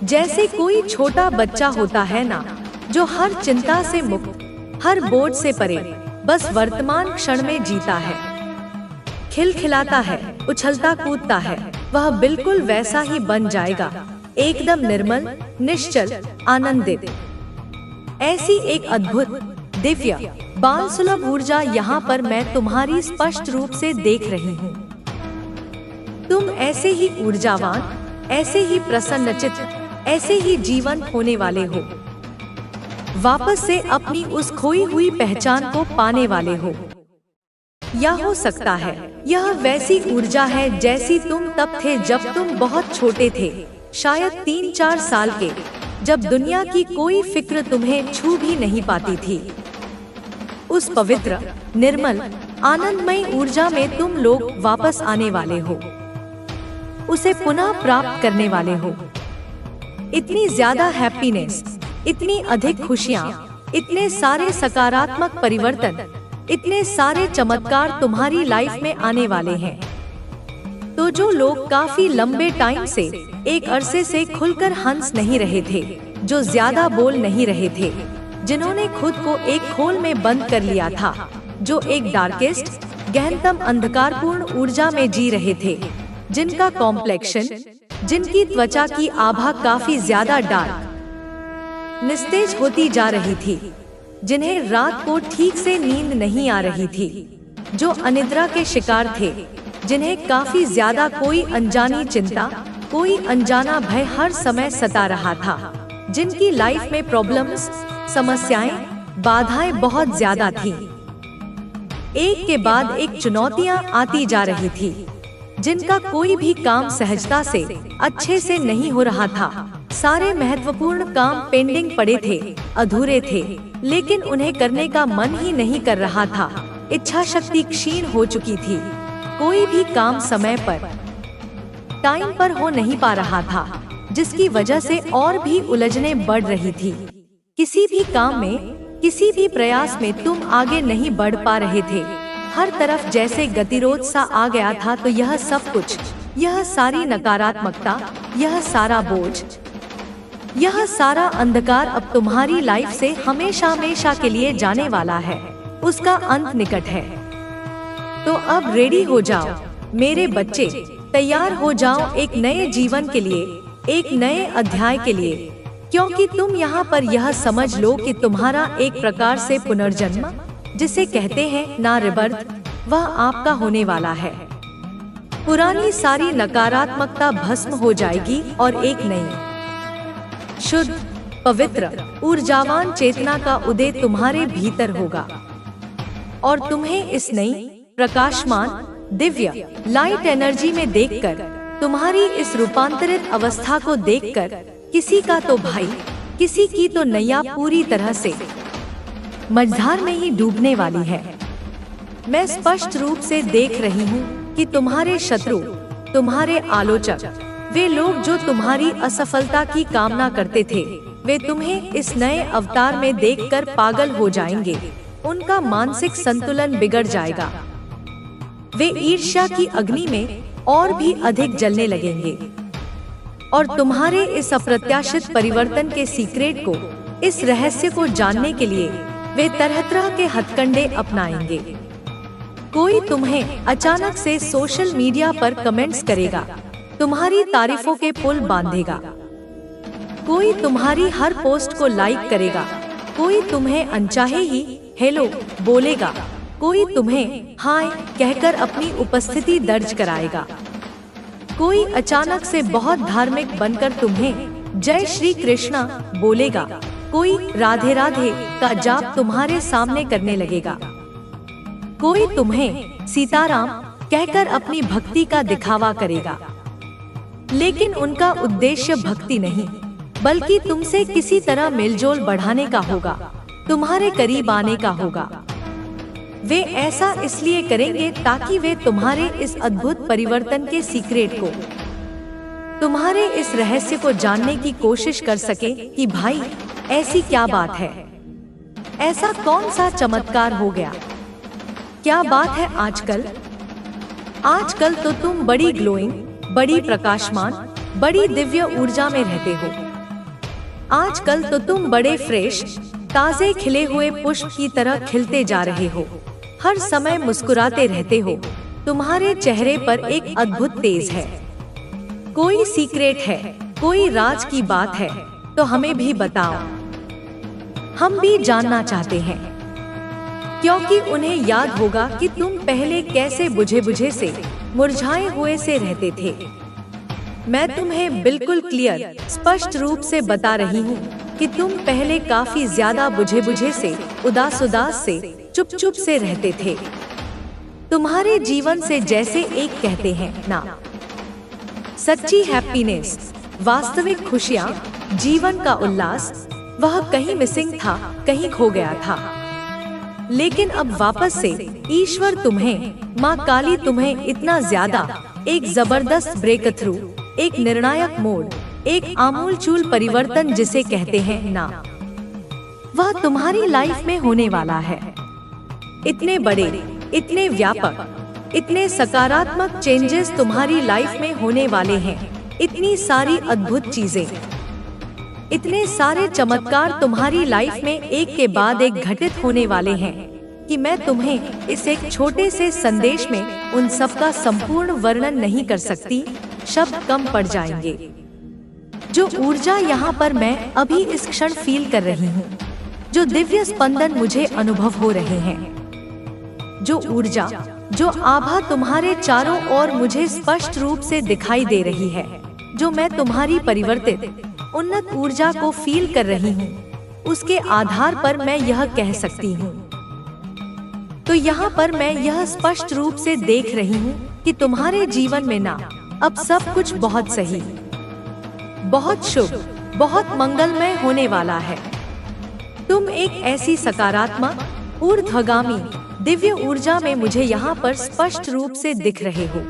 जैसे कोई छोटा बच्चा होता है ना, जो हर चिंता से मुक्त, हर बोझ से परे, बस वर्तमान क्षण में जीता है, खिलखिलाता है, उछलता कूदता है। वह बिल्कुल वैसा ही बन जाएगा, एकदम निर्मल, निश्चल, आनंदित। ऐसी एक अद्भुत, दिव्य, बाल सुलभ ऊर्जा यहाँ पर मैं तुम्हारी स्पष्ट रूप से देख रही हूँ। तुम ऐसे ही ऊर्जावान, ऐसे ही प्रसन्नचित्त, ऐसे ही जीवंत होने वाले हो। वापस से अपनी उस खोई हुई पहचान को पाने वाले हो। या हो सकता है यह वैसी ऊर्जा है जैसी तुम तब थे जब तुम बहुत छोटे थे, शायद 3-4 साल के, जब दुनिया की कोई फिक्र तुम्हें छू भी नहीं पाती थी। उस पवित्र, निर्मल, आनंदमय ऊर्जा में तुम लोग वापस आने वाले हो, उसे पुनः प्राप्त करने वाले हो। इतनी ज्यादा हैप्पीनेस, इतनी अधिक खुशियाँ, इतने सारे सकारात्मक परिवर्तन, इतने सारे चमत्कार तुम्हारी लाइफ में आने वाले हैं। तो जो लोग काफी लंबे टाइम से, एक अरसे से खुलकर हंस नहीं रहे थे, जो ज्यादा बोल नहीं रहे थे, जिन्होंने खुद को एक खोल में बंद कर लिया था, जो एक डार्केस्ट, गहनतम अंधकारपूर्ण ऊर्जा में जी रहे थे, जिनका कॉम्प्लेक्शन, जिनकी त्वचा की आभा काफी ज्यादा डार्क, निस्तेज होती जा रही थी, जिन्हें रात को ठीक से नींद नहीं आ रही थी, जो अनिद्रा के शिकार थे, जिन्हें काफी ज्यादा कोई अनजानी चिंता, कोई अनजाना भय हर समय सता रहा था, जिनकी लाइफ में प्रॉब्लम्स, समस्याएं, बाधाएं बहुत ज्यादा थीं। एक के बाद एक चुनौतियां आती जा रही थी, जिनका कोई भी काम सहजता से अच्छे से नहीं हो रहा था। सारे महत्वपूर्ण काम पेंडिंग पड़े थे, अधूरे थे, लेकिन उन्हें करने का मन ही नहीं कर रहा था। इच्छा शक्ति क्षीण हो चुकी थी। कोई भी काम समय पर, टाइम पर हो नहीं पा रहा था, जिसकी वजह से और भी उलझनें बढ़ रही थी। किसी भी काम में, किसी भी प्रयास में तुम आगे नहीं बढ़ पा रहे थे। हर तरफ जैसे गतिरोध सा आ गया था। तो यह सब कुछ, यह सारी नकारात्मकता, यह सारा बोझ, यह सारा अंधकार अब तुम्हारी लाइफ से हमेशा हमेशा के लिए जाने वाला है। उसका अंत निकट है। तो अब रेडी हो जाओ मेरे बच्चे, तैयार हो जाओ एक नए जीवन के लिए, एक नए अध्याय के लिए, क्योंकि तुम यहाँ पर यह समझ लो कि तुम्हारा एक प्रकार से पुनर्जन्म, जिसे कहते हैं ना रिबर्थ, वह आपका होने वाला है। पुरानी सारी नकारात्मकता भस्म हो जाएगी और एक नई, शुद्ध, पवित्र, ऊर्जावान चेतना का उदय तुम्हारे भीतर होगा। और तुम्हें इस नई, प्रकाशमान, दिव्य, लाइट एनर्जी में देखकर, तुम्हारी इस रूपांतरित अवस्था को देखकर, किसी का तो भाई, किसी की तो नैया पूरी तरह से मझधार में ही डूबने वाली है। मैं स्पष्ट रूप से देख रही हूँ कि तुम्हारे शत्रु, तुम्हारे आलोचक, वे लोग जो तुम्हारी असफलता की कामना करते थे, वे तुम्हें इस नए अवतार में देखकर पागल हो जाएंगे। उनका मानसिक संतुलन बिगड़ जाएगा। वे ईर्ष्या की अग्नि में और भी अधिक जलने लगेंगे और तुम्हारे इस अप्रत्याशित परिवर्तन के सीक्रेट को, इस रहस्य को जानने के लिए वे तरह तरह के हथकंडे अपनाएंगे। कोई तुम्हें अचानक से सोशल मीडिया पर कमेंट्स करेगा, तुम्हारी तारीफों के पुल बांधेगा। कोई तुम्हारी हर पोस्ट को लाइक करेगा। कोई तुम्हें अनचाहे ही हेलो बोलेगा। कोई तुम्हें हाय कहकर अपनी उपस्थिति दर्ज कराएगा। कोई अचानक से बहुत धार्मिक बनकर तुम्हें जय श्री कृष्णा बोलेगा। कोई राधे राधे का जाप तुम्हारे सामने करने लगेगा। कोई तुम्हें सीताराम कहकर अपनी भक्ति का दिखावा करेगा, लेकिन उनका उद्देश्य भक्ति नहीं, बल्कि तुमसे किसी तरह मेलजोल बढ़ाने का होगा, तुम्हारे करीब आने का होगा। वे ऐसा इसलिए करेंगे ताकि वे तुम्हारे इस अद्भुत परिवर्तन के सीक्रेट को, तुम्हारे इस रहस्य को जानने की कोशिश कर सके कि भाई ऐसी क्या बात है, ऐसा कौन सा चमत्कार हो गया, क्या बात है आजकल। आजकल तो तुम बड़ी ग्लोइंग, बड़ी प्रकाशमान, बड़ी दिव्य ऊर्जा में रहते हो। आजकल तो तुम बड़े फ्रेश, ताजे खिले हुए पुष्प की तरह खिलते जा रहे हो। हर समय मुस्कुराते रहते हो। तुम्हारे चेहरे पर एक अद्भुत तेज है। कोई सीक्रेट है, कोई राज की बात है तो हमें भी बताओ, हम भी जानना चाहते हैं, क्योंकि उन्हें याद होगा कि तुम पहले कैसे बुझे बुझे से, मुरझाए हुए से रहते थे। मैं तुम्हें बिल्कुल क्लियर, स्पष्ट रूप से बता रही हूँ कि तुम पहले काफी ज्यादा बुझे बुझे से, उदास उदास से, चुप चुप से रहते थे। तुम्हारे जीवन से जैसे एक कहते हैं ना, सच्ची हैप्पीनेस, वास्तविक खुशियाँ, जीवन का उल्लास, वह कहीं मिसिंग था, कहीं खो गया था। लेकिन अब वापस से ईश्वर तुम्हें, माँ काली तुम्हें इतना ज्यादा, एक जबरदस्त ब्रेक थ्रू, एक निर्णायक मोड़, एक आमूलचूल परिवर्तन जिसे कहते हैं ना, वह तुम्हारी लाइफ में होने वाला है। इतने बड़े, इतने व्यापक, इतने सकारात्मक चेंजेस तुम्हारी लाइफ में होने वाले हैं। इतनी सारी अद्भुत चीजें, इतने सारे चमत्कार तुम्हारी लाइफ में एक के बाद एक घटित होने वाले हैं कि मैं तुम्हें इस एक छोटे से संदेश में उन सब का संपूर्ण वर्णन नहीं कर सकती। शब्द कम पड़ जाएंगे। जो ऊर्जा यहाँ पर मैं अभी इस क्षण फील कर रही हूँ, जो दिव्य स्पंदन मुझे अनुभव हो रहे हैं, जो ऊर्जा, जो आभा तुम्हारे चारों ओर मुझे स्पष्ट रूप से दिखाई दे रही है, जो मैं तुम्हारी परिवर्तित, उन्नत ऊर्जा को फील कर रही हूँ, उसके आधार पर मैं यह कह सकती हूँ तो यहाँ पर मैं यह स्पष्ट रूप से देख रही हूँ कि तुम्हारे जीवन में ना अब सब कुछ बहुत सही, बहुत शुभ, बहुत मंगलमय होने वाला है। तुम एक ऐसी सकारात्मक, ऊर्ध्वगामी, दिव्य ऊर्जा में मुझे यहाँ पर स्पष्ट रूप से दिख रहे हो।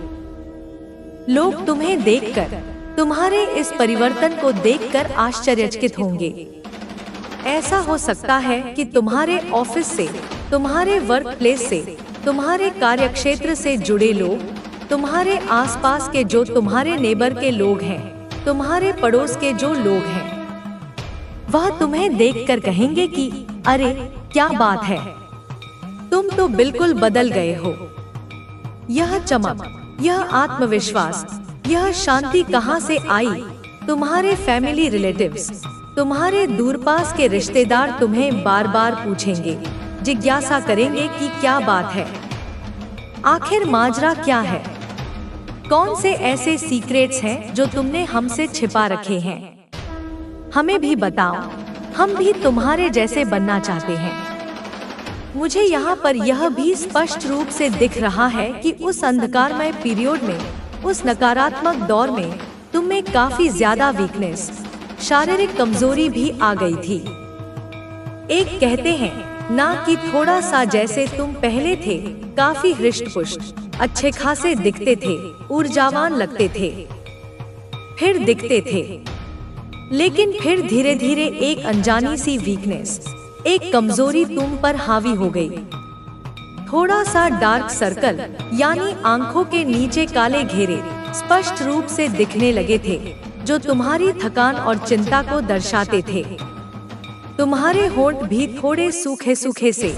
लोग तुम्हें देखकर, तुम्हारे इस परिवर्तन को देखकर आश्चर्यचकित होंगे। ऐसा हो सकता है कि तुम्हारे ऑफिस से, तुम्हारे वर्क प्लेस से, तुम्हारे कार्यक्षेत्र से जुड़े लोग, तुम्हारे आसपास के जो तुम्हारे नेबर के लोग हैं, तुम्हारे पड़ोस के जो लोग हैं, वह तुम्हें देखकर कहेंगे कि अरे क्या बात है, तुम तो बिल्कुल बदल गए हो। यह चमक, यह आत्मविश्वास, यह शांति कहाँ से आई? तुम्हारे फैमिली रिलेटिव्स, तुम्हारे दूरपास के रिश्तेदार तुम्हें बार बार पूछेंगे, जिज्ञासा करेंगे कि क्या बात है, आखिर माजरा क्या है? कौन से ऐसे सीक्रेट्स हैं जो तुमने हमसे छिपा रखे हैं? हमें भी बताओ, हम भी तुम्हारे जैसे बनना चाहते हैं। मुझे यहाँ पर यह भी स्पष्ट रूप से दिख रहा है कि उस अंधकारमय पीरियड में, उस नकारात्मक दौर में तुम में काफी ज्यादा वीकनेस, शारीरिक कमजोरी भी आ गई थी। एक कहते हैं ना कि थोड़ा सा जैसे तुम पहले थे, काफी हृष्ट-पुष्ट, अच्छे खासे दिखते थे, ऊर्जावान लगते थे, फिर दिखते थे, लेकिन फिर धीरे धीरे एक अनजानी सी वीकनेस, एक कमजोरी तुम पर हावी हो गई। थोड़ा सा डार्क सर्कल, यानी आंखों के नीचे काले घेरे स्पष्ट रूप से दिखने लगे थे, जो तुम्हारी थकान और चिंता को दर्शाते थे। तुम्हारे होंठ भी थोड़े सूखे सूखे से,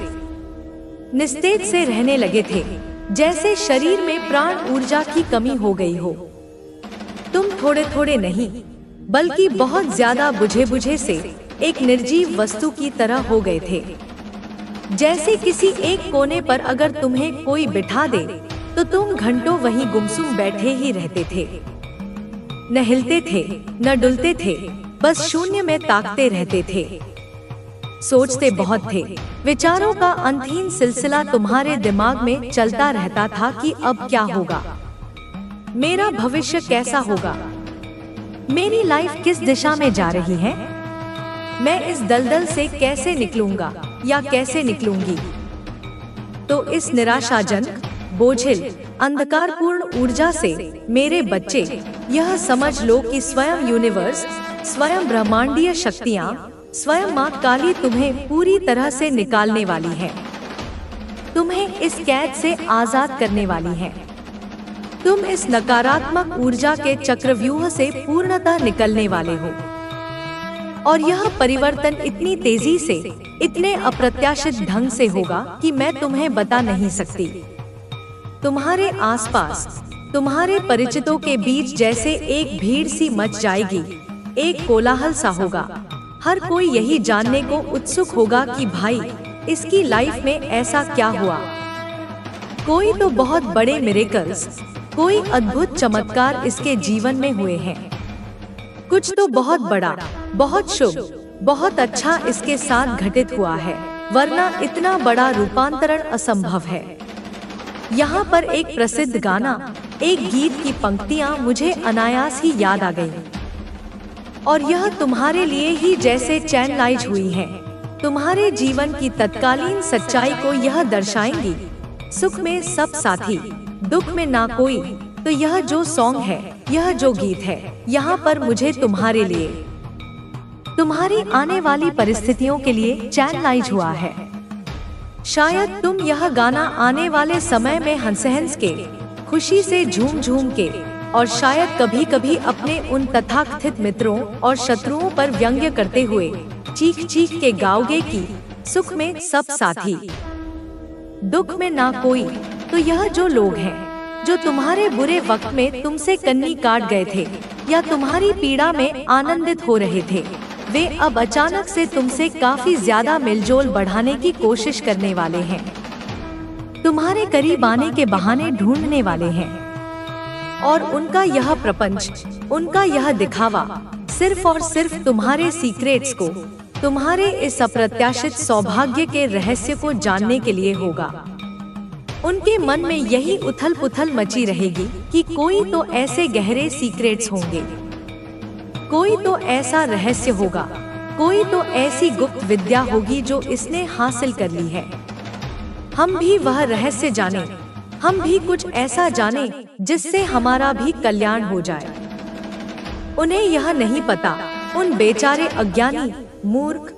निस्तेज से रहने लगे थे, जैसे शरीर में प्राण ऊर्जा की कमी हो गई हो। तुम थोड़े थोड़े नहीं, बल्कि बहुत ज्यादा बुझे बुझे से एक निर्जीव वस्तु की तरह हो गए थे। जैसे किसी एक कोने पर अगर तुम्हें कोई बिठा दे तो तुम घंटों वहीं गुमसुम बैठे ही रहते थे, न हिलते थे, न डुलते थे, बस शून्य में ताकते रहते थे। सोचते बहुत थे, विचारों का अनंत सिलसिला तुम्हारे दिमाग में चलता रहता था कि अब क्या होगा, मेरा भविष्य कैसा होगा, मेरी लाइफ किस दिशा में जा रही है, मैं इस दलदल से कैसे निकलूंगा या कैसे निकलूंगी। तो इस निराशाजनक, बोझिल, अंधकारपूर्ण ऊर्जा से मेरे बच्चे, यह समझ लो कि स्वयं यूनिवर्स, स्वयं ब्रह्मांडीय शक्तियाँ, स्वयं माँ काली तुम्हें पूरी तरह से निकालने वाली है, तुम्हें इस कैद से आजाद करने वाली है। तुम इस नकारात्मक ऊर्जा के चक्रव्यूह से पूर्णतः निकलने वाले हो, और यह परिवर्तन इतनी तेजी से, इतने अप्रत्याशित ढंग से होगा कि मैं तुम्हें बता नहीं सकती। तुम्हारे आसपास, तुम्हारे परिचितों के बीच जैसे एक भीड़ सी मच जाएगी, एक कोलाहल सा होगा। हर कोई यही जानने को उत्सुक होगा कि भाई इसकी लाइफ में ऐसा क्या हुआ। कोई तो बहुत बड़े मिरेकल्स, कोई अद्भुत चमत्कार इसके जीवन में हुए हैं। कुछ तो बहुत बड़ा, बहुत शुभ, बहुत अच्छा इसके साथ घटित हुआ है, वरना इतना बड़ा रूपांतरण असंभव है। यहाँ पर एक प्रसिद्ध गाना, एक गीत की पंक्तियाँ मुझे अनायास ही याद आ गई, और यह तुम्हारे लिए ही जैसे चैनलाइज हुई है, तुम्हारे जीवन की तत्कालीन सच्चाई को यह दर्शाएंगी। सुख में सब साथी, दुख में ना कोई। तो यह जो सॉन्ग है, यह जो गीत है, यहाँ पर मुझे तुम्हारे लिए, तुम्हारी आने वाली परिस्थितियों के लिए चैनलाइज हुआ है। शायद तुम यह गाना आने वाले समय में हंस के, खुशी से झूम झूम के, और शायद कभी कभी अपने उन तथाकथित मित्रों और शत्रुओं पर व्यंग्य करते हुए चीख चीख के गाओगे कि सुख में सब साथी, दुख में ना कोई। तो यह जो लोग हैं, जो तुम्हारे बुरे वक्त में तुमसे कन्नी काट गए थे या तुम्हारी पीड़ा में आनंदित हो रहे थे, वे अब अचानक से तुमसे काफी ज्यादा मिलजोल बढ़ाने की कोशिश करने वाले हैं, तुम्हारे करीब आने के बहाने ढूंढने वाले हैं। और उनका यह प्रपंच, उनका यह दिखावा सिर्फ और सिर्फ तुम्हारे सीक्रेट्स को, तुम्हारे इस अप्रत्याशित सौभाग्य के रहस्य को जानने के लिए होगा। उनके मन में यही उथल पुथल मची रहेगी कि कोई तो ऐसे गहरे सीक्रेट्स होंगे, कोई तो ऐसा रहस्य होगा, कोई तो ऐसी गुप्त विद्या होगी जो इसने हासिल कर ली है। हम भी वह रहस्य जाने, हम भी कुछ ऐसा जाने जिससे हमारा भी कल्याण हो जाए। उन्हें यह नहीं पता, उन बेचारे अज्ञानी मूर्ख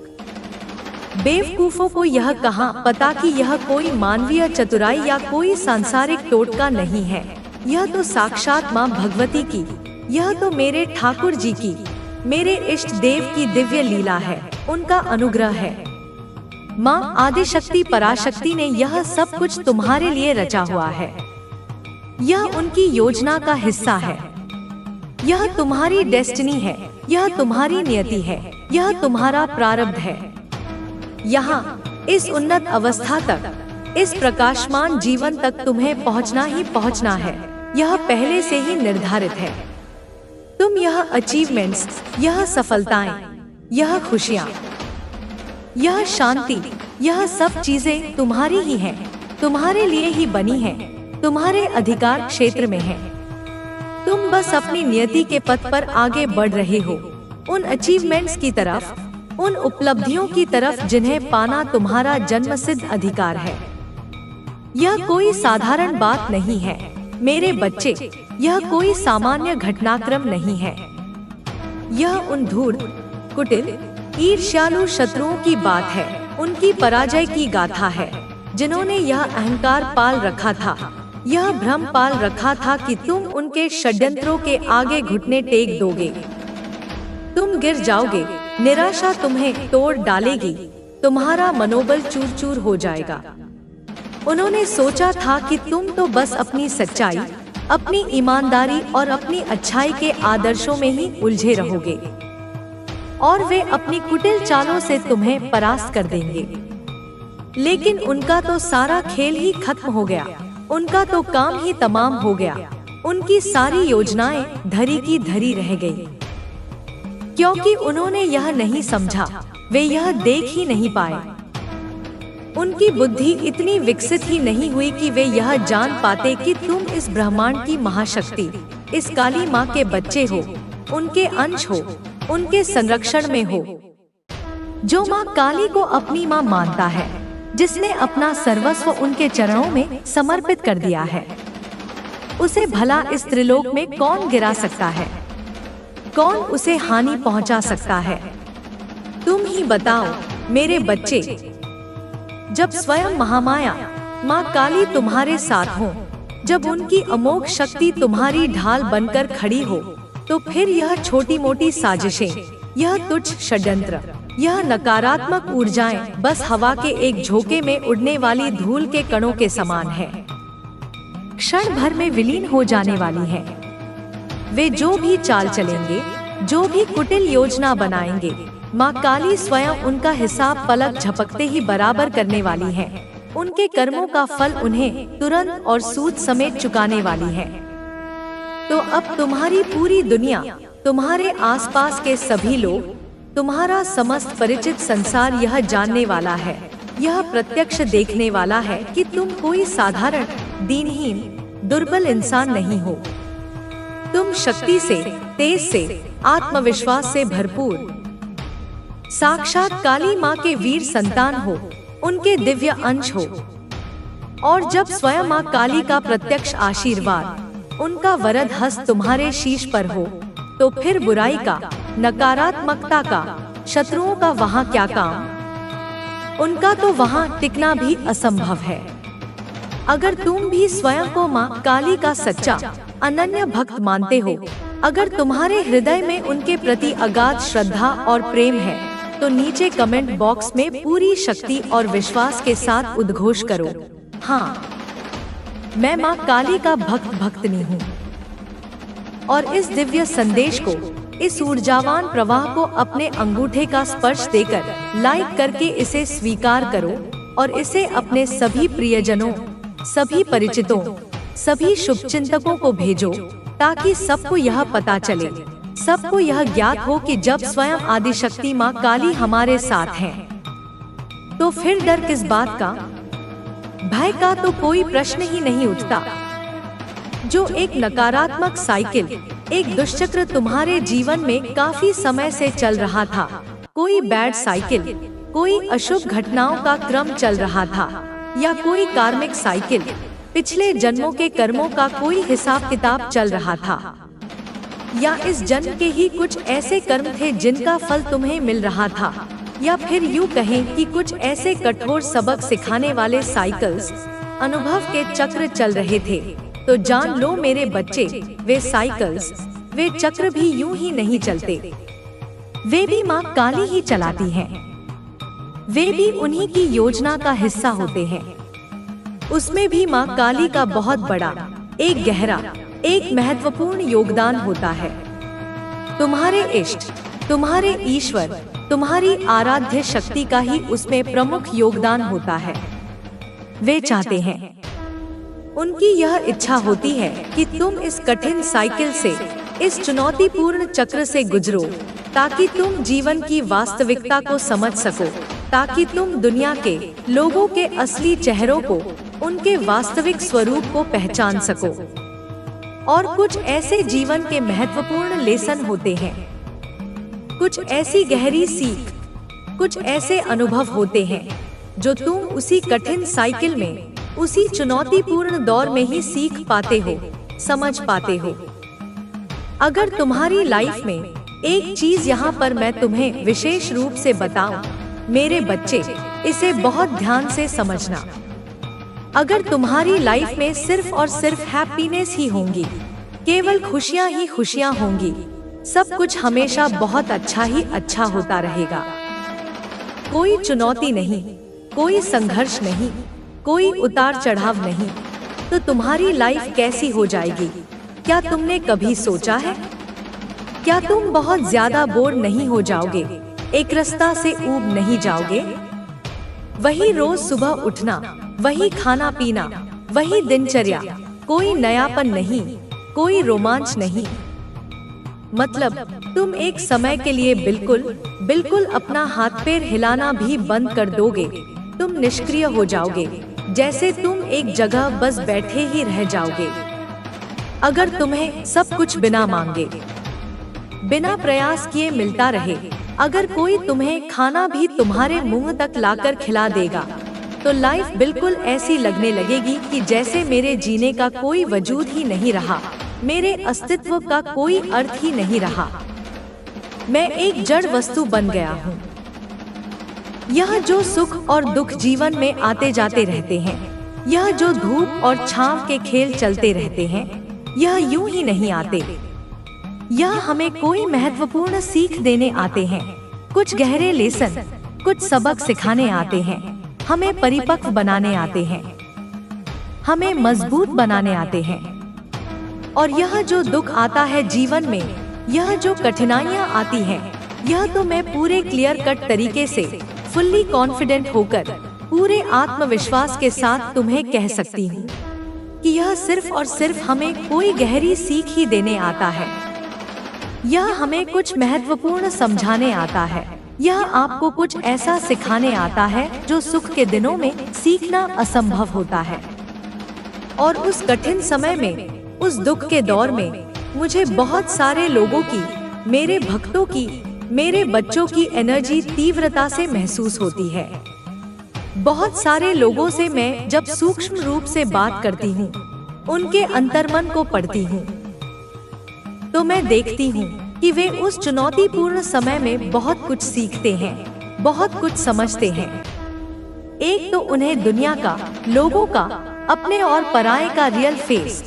बेवकूफों को यह कहाँ पता कि यह कोई मानवीय चतुराई या कोई सांसारिक टोटका नहीं है। यह तो साक्षात माँ भगवती की, यह तो मेरे ठाकुर जी की, मेरे इष्ट देव की दिव्य लीला है, उनका अनुग्रह है। माँ आदिशक्ति पराशक्ति ने यह सब कुछ तुम्हारे लिए रचा हुआ है। यह उनकी योजना का हिस्सा है। यह तुम्हारी डेस्टिनी है, यह तुम्हारी नियति है, यह तुम्हारा प्रारब्ध है। यहाँ इस उन्नत अवस्था तक, इस प्रकाशमान जीवन तक तुम्हें पहुँचना ही पहुँचना है। यह पहले से ही निर्धारित है। तुम यह अचीवमेंट्स, यह सफलताएं, यह खुशियाँ, यह शांति, यह सब चीजें तुम्हारी ही हैं, तुम्हारे लिए ही बनी हैं, तुम्हारे अधिकार क्षेत्र में हैं। तुम बस अपनी नियति के पथ पर आगे बढ़ रहे हो, उन अचीवमेंट्स की तरफ, उन उपलब्धियों की तरफ जिन्हें पाना तुम्हारा जन्मसिद्ध अधिकार है। यह कोई साधारण बात नहीं है मेरे बच्चे, यह कोई सामान्य घटनाक्रम नहीं है। यह उन धूर्त, कुटिल, ईर्ष्यालु शत्रुओं की बात है, उनकी पराजय की गाथा है, जिन्होंने यह अहंकार पाल रखा था, यह भ्रम पाल रखा था कि तुम उनके षड्यंत्रों के आगे घुटने टेक दोगे। तुम गिर जाओगे, निराशा तुम्हें तोड़ डालेगी, तुम्हारा मनोबल चूर चूर हो जाएगा। उन्होंने सोचा था कि तुम तो बस अपनी सच्चाई, अपनी ईमानदारी और अपनी अच्छाई के आदर्शों में ही उलझे रहोगे, और वे अपनी कुटिल चालों से तुम्हें परास्त कर देंगे। लेकिन उनका तो सारा खेल ही खत्म हो गया, उनका तो काम ही तमाम हो गया, उनकी सारी योजनाएं धरी की धरी रह गई। क्योंकि उन्होंने यह नहीं समझा, वे यह देख ही नहीं पाए। उनकी बुद्धि इतनी विकसित ही नहीं हुई कि वे यह जान पाते कि तुम इस ब्रह्मांड की महाशक्ति, इस काली माँ के बच्चे हो, उनके अंश हो, उनके संरक्षण में हो। जो माँ काली को अपनी माँ मानता है, जिसने अपना सर्वस्व उनके चरणों में समर्पित कर दिया है, उसे भला इस त्रिलोक में कौन गिरा सकता है, कौन उसे हानि पहुंचा सकता है? तुम ही बताओ मेरे बच्चे। जब स्वयं महामाया माँ काली तुम्हारे साथ हो, जब उनकी अमोघ शक्ति तुम्हारी ढाल बनकर खड़ी हो, तो फिर यह छोटी मोटी साजिशें, यह तुच्छ षड्यंत्र, यह नकारात्मक ऊर्जाएं बस हवा के एक झोंके में उड़ने वाली धूल के कणों के समान है, क्षण भर में विलीन हो जाने वाली है। वे जो भी चाल चलेंगे, जो भी कुटिल योजना बनाएंगे, माँ काली स्वयं उनका हिसाब पलक झपकते ही बराबर करने वाली है। उनके कर्मों का फल उन्हें तुरंत और सूद समेत चुकाने वाली है। तो अब तुम्हारी पूरी दुनिया, तुम्हारे आसपास के सभी लोग, तुम्हारा समस्त परिचित संसार यह जानने वाला है, यह प्रत्यक्ष देखने वाला है कि तुम कोई साधारण, दीनहीन, दुर्बल इंसान नहीं हो। तुम शक्ति से, तेज से, आत्मविश्वास से भरपूर साक्षात काली माँ के वीर संतान हो, उनके दिव्य अंश हो। और जब स्वयं माँ काली का प्रत्यक्ष आशीर्वाद, उनका वरद हस्त तुम्हारे शीश पर हो, तो फिर बुराई का, नकारात्मकता का, शत्रुओं का वहाँ क्या काम? उनका तो वहाँ टिकना भी असंभव है। अगर तुम भी स्वयं को माँ काली का सच्चा, अनन्य भक्त मानते हो, अगर तुम्हारे हृदय में उनके प्रति अगाध श्रद्धा और प्रेम है, तो नीचे कमेंट बॉक्स में पूरी शक्ति और विश्वास के साथ उद्घोष करो, हाँ, मैं माँ काली का भक्तनी हूँ। और इस दिव्य संदेश को, इस ऊर्जावान प्रवाह को अपने अंगूठे का स्पर्श देकर लाइक करके इसे स्वीकार करो और इसे अपने सभी प्रियजनों, सभी परिचितों, सभी शुभचिंतकों को भेजो, ताकि सबको यह पता चले, सबको यह ज्ञात हो कि जब स्वयं आदिशक्ति माँ काली हमारे साथ है, तो फिर डर किस बात का? भय का तो कोई प्रश्न ही नहीं उठता। जो एक नकारात्मक साइकिल, एक दुष्चक्र तुम्हारे जीवन में काफी समय से चल रहा था, कोई बैड साइकिल, कोई अशुभ घटनाओं का क्रम चल रहा था, या कोई कार्मिक साइकिल, पिछले जन्मों के कर्मों का कोई हिसाब किताब चल रहा था, या इस जन्म के ही कुछ ऐसे कर्म थे जिनका फल तुम्हें मिल रहा था, या फिर यूँ कहें कि कुछ ऐसे कठोर सबक सिखाने वाले साइकिल्स, अनुभव के चक्र चल रहे थे, तो जान लो मेरे बच्चे, वे साइकिल्स, वे चक्र भी यूं ही नहीं चलते। वे भी माँ काली ही चलाती हैं। वे भी उन्हीं की योजना का हिस्सा होते हैं। उसमें भी माँ काली का बहुत बड़ा, एक गहरा, एक महत्वपूर्ण योगदान होता है। तुम्हारे इष्ट, तुम्हारे ईश्वर, तुम्हारी आराध्य शक्ति का ही उसमें प्रमुख योगदान होता है। वे चाहते हैं, उनकी यह इच्छा होती है कि तुम इस कठिन साइकिल से, इस चुनौतीपूर्ण चक्र से गुजरो, ताकि तुम जीवन की वास्तविकता को समझ सको, ताकि तुम दुनिया के लोगों के असली चेहरों को, उनके वास्तविक स्वरूप को पहचान सको। और कुछ ऐसे जीवन के महत्वपूर्ण लेसन होते हैं, कुछ ऐसी गहरी सीख, कुछ ऐसे अनुभव होते हैं जो तुम उसी कठिन साइकिल में, उसी चुनौतीपूर्ण दौर में ही सीख पाते हो, समझ पाते हो। अगर तुम्हारी लाइफ में एक चीज यहाँ पर मैं तुम्हें विशेष रूप से बताऊं, मेरे बच्चे, इसे बहुत ध्यान से समझना। अगर तुम्हारी लाइफ में सिर्फ और सिर्फ हैप्पीनेस ही होंगी, केवल खुशियाँ ही खुशियाँ होंगी, सब कुछ हमेशा बहुत अच्छा ही अच्छा होता रहेगा, कोई चुनौती नहीं, कोई संघर्ष नहीं, कोई उतार चढ़ाव नहीं, तो तुम्हारी लाइफ कैसी हो जाएगी? क्या तुमने कभी सोचा है? क्या तुम बहुत ज्यादा बोर नहीं हो जाओगे? एक रास्ता से ऊब नहीं जाओगे? वही रोज सुबह उठना, वही खाना पीना, वही दिनचर्या, कोई नयापन नहीं, कोई रोमांच नहीं। मतलब तुम एक समय के लिए बिल्कुल अपना हाथ पैर हिलाना भी बंद कर दोगे, तुम निष्क्रिय हो जाओगे, जैसे तुम एक जगह बस बैठे ही रह जाओगे। अगर तुम्हें सब कुछ बिना मांगे, बिना प्रयास किए मिलता रहे, अगर कोई तुम्हें खाना भी तुम्हारे मुंह तक लाकर खिला देगा, तो लाइफ बिल्कुल ऐसी लगने लगेगी कि जैसे मेरे जीने का कोई वजूद ही नहीं रहा, मेरे अस्तित्व का कोई अर्थ ही नहीं रहा, मैं एक जड़ वस्तु बन गया हूँ। यह जो सुख और दुख जीवन में आते जाते रहते हैं, यह जो धूप और छांव के खेल चलते रहते हैं, यह यूं ही नहीं आते। यह हमें कोई महत्वपूर्ण सीख देने आते हैं, कुछ गहरे लेसन, कुछ सबक सिखाने आते हैं, हमें परिपक्व बनाने आते हैं, हमें मजबूत बनाने आते हैं। और यह जो दुख आता है जीवन में, यह जो कठिनाइयाँ आती हैं, यह तो मैं पूरे क्लियर कट तरीके से, फुल्ली कॉन्फिडेंट होकर, पूरे आत्मविश्वास के साथ तुम्हें कह सकती हूँ कि यह सिर्फ और सिर्फ हमें कोई गहरी सीख ही देने आता है। यह हमें कुछ महत्वपूर्ण समझाने आता है, यह आपको कुछ ऐसा सिखाने आता है जो सुख के दिनों में सीखना असंभव होता है। और उस कठिन समय में, उस दुख के दौर में, मुझे बहुत सारे लोगों की, मेरे भक्तों की, मेरे बच्चों की एनर्जी तीव्रता से महसूस होती है। बहुत सारे लोगों से मैं जब सूक्ष्म रूप से बात करती हूँ, उनके अंतर्मन को पढ़ती हूँ, तो मैं देखती हूँ कि वे उस चुनौतीपूर्ण समय में बहुत कुछ सीखते हैं, बहुत कुछ समझते हैं। एक तो उन्हें दुनिया का, लोगों का, अपने और पराये का रियल फेस,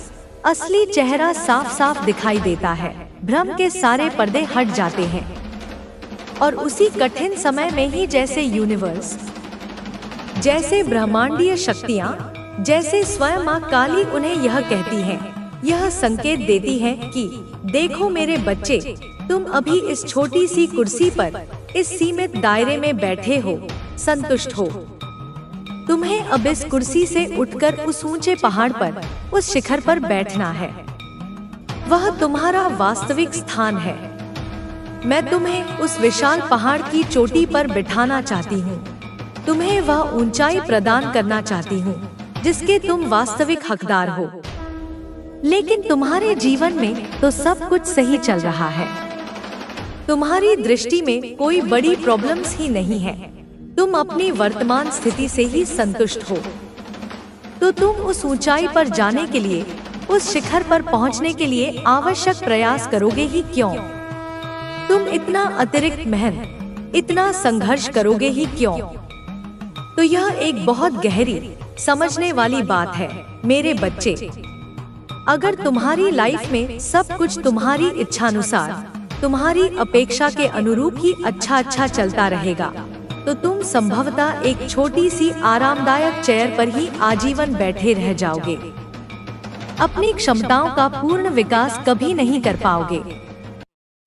असली चेहरा साफ साफ दिखाई देता है, भ्रम के सारे पर्दे हट जाते हैं। और उसी कठिन समय में ही जैसे यूनिवर्स, जैसे ब्रह्मांडीय शक्तियाँ, जैसे स्वयं माँ काली उन्हें यह कहती हैं, यह संकेत देती है कि देखो मेरे बच्चे, तुम अभी इस छोटी सी कुर्सी पर, इस सीमित दायरे में बैठे हो, संतुष्ट हो। तुम्हें अब इस कुर्सी से उठकर उस ऊंचे पहाड़ पर, उस शिखर पर बैठना है। वह तुम्हारा वास्तविक स्थान है। मैं तुम्हें उस विशाल पहाड़ की चोटी पर बिठाना चाहती हूँ, तुम्हें वह ऊंचाई प्रदान करना चाहती हूँ, जिसके तुम वास्तविक हकदार हो। लेकिन तुम्हारे जीवन में तो सब कुछ सही चल रहा है। तुम्हारी दृष्टि में कोई बड़ी प्रॉब्लम्स ही नहीं है। तुम अपनी वर्तमान स्थिति से ही संतुष्ट हो। तो तुम उस ऊंचाई पर जाने के लिए, उस शिखर पर पहुंचने के लिए आवश्यक प्रयास करोगे ही क्यों? तुम इतना अतिरिक्त मेहनत, इतना संघर्ष करोगे ही क्यों? तो यह एक बहुत गहरी, समझने वाली बात है मेरे बच्चे। अगर तुम्हारी लाइफ में सब कुछ तुम्हारी इच्छानुसार, तुम्हारी अपेक्षा के अनुरूप ही अच्छा चलता रहेगा, तो तुम संभवतः एक छोटी सी आरामदायक चेयर पर ही आजीवन बैठे रह जाओगे। अपनी क्षमताओं का पूर्ण विकास कभी नहीं कर पाओगे।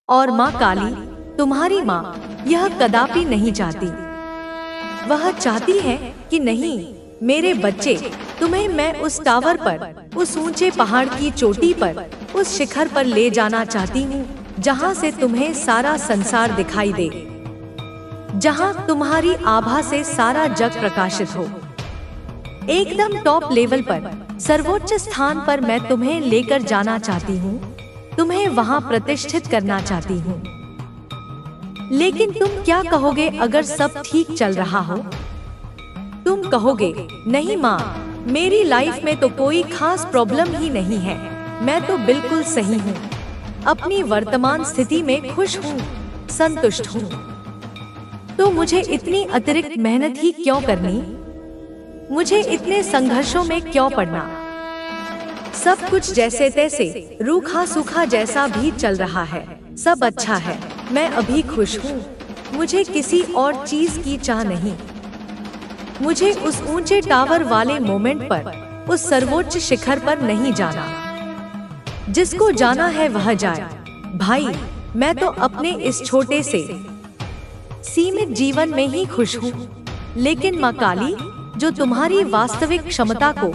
और माँ काली, तुम्हारी माँ, यह कदापि नहीं चाहती। वह चाहती है कि नहीं मेरे बच्चे, तुम्हें मैं उस टावर पर, उस ऊंचे पहाड़ की चोटी पर, उस शिखर पर ले जाना चाहती हूँ जहाँ से तुम्हें सारा संसार दिखाई दे, जहाँ तुम्हारी आभा से सारा जग प्रकाशित हो। एकदम टॉप लेवल पर, सर्वोच्च स्थान पर मैं तुम्हें लेकर जाना चाहती हूँ, तुम्हें वहाँ प्रतिष्ठित करना चाहती हूँ। लेकिन तुम क्या कहोगे अगर सब ठीक चल रहा हो? तुम कहोगे, नहीं माँ, मेरी लाइफ में तो कोई खास प्रॉब्लम ही नहीं है, मैं तो बिल्कुल सही हूँ, अपनी वर्तमान स्थिति में खुश हूँ, संतुष्ट हूँ। तो मुझे इतनी अतिरिक्त मेहनत ही क्यों करनी? मुझे इतने संघर्षों में क्यों पड़ना? सब कुछ जैसे तैसे, रूखा सूखा जैसा भी चल रहा है, सब अच्छा है, मैं अभी खुश हूँ, मुझे किसी और चीज की चाह नहीं। मुझे उस ऊंचे टावर वाले मोमेंट पर, उस सर्वोच्च शिखर पर नहीं जाना। जिसको जाना है वह जाए। भाई, मैं तो अपने इस छोटे से सीमित जीवन में ही खुश हूँ। लेकिन माँ काली, जो तुम्हारी वास्तविक क्षमता को,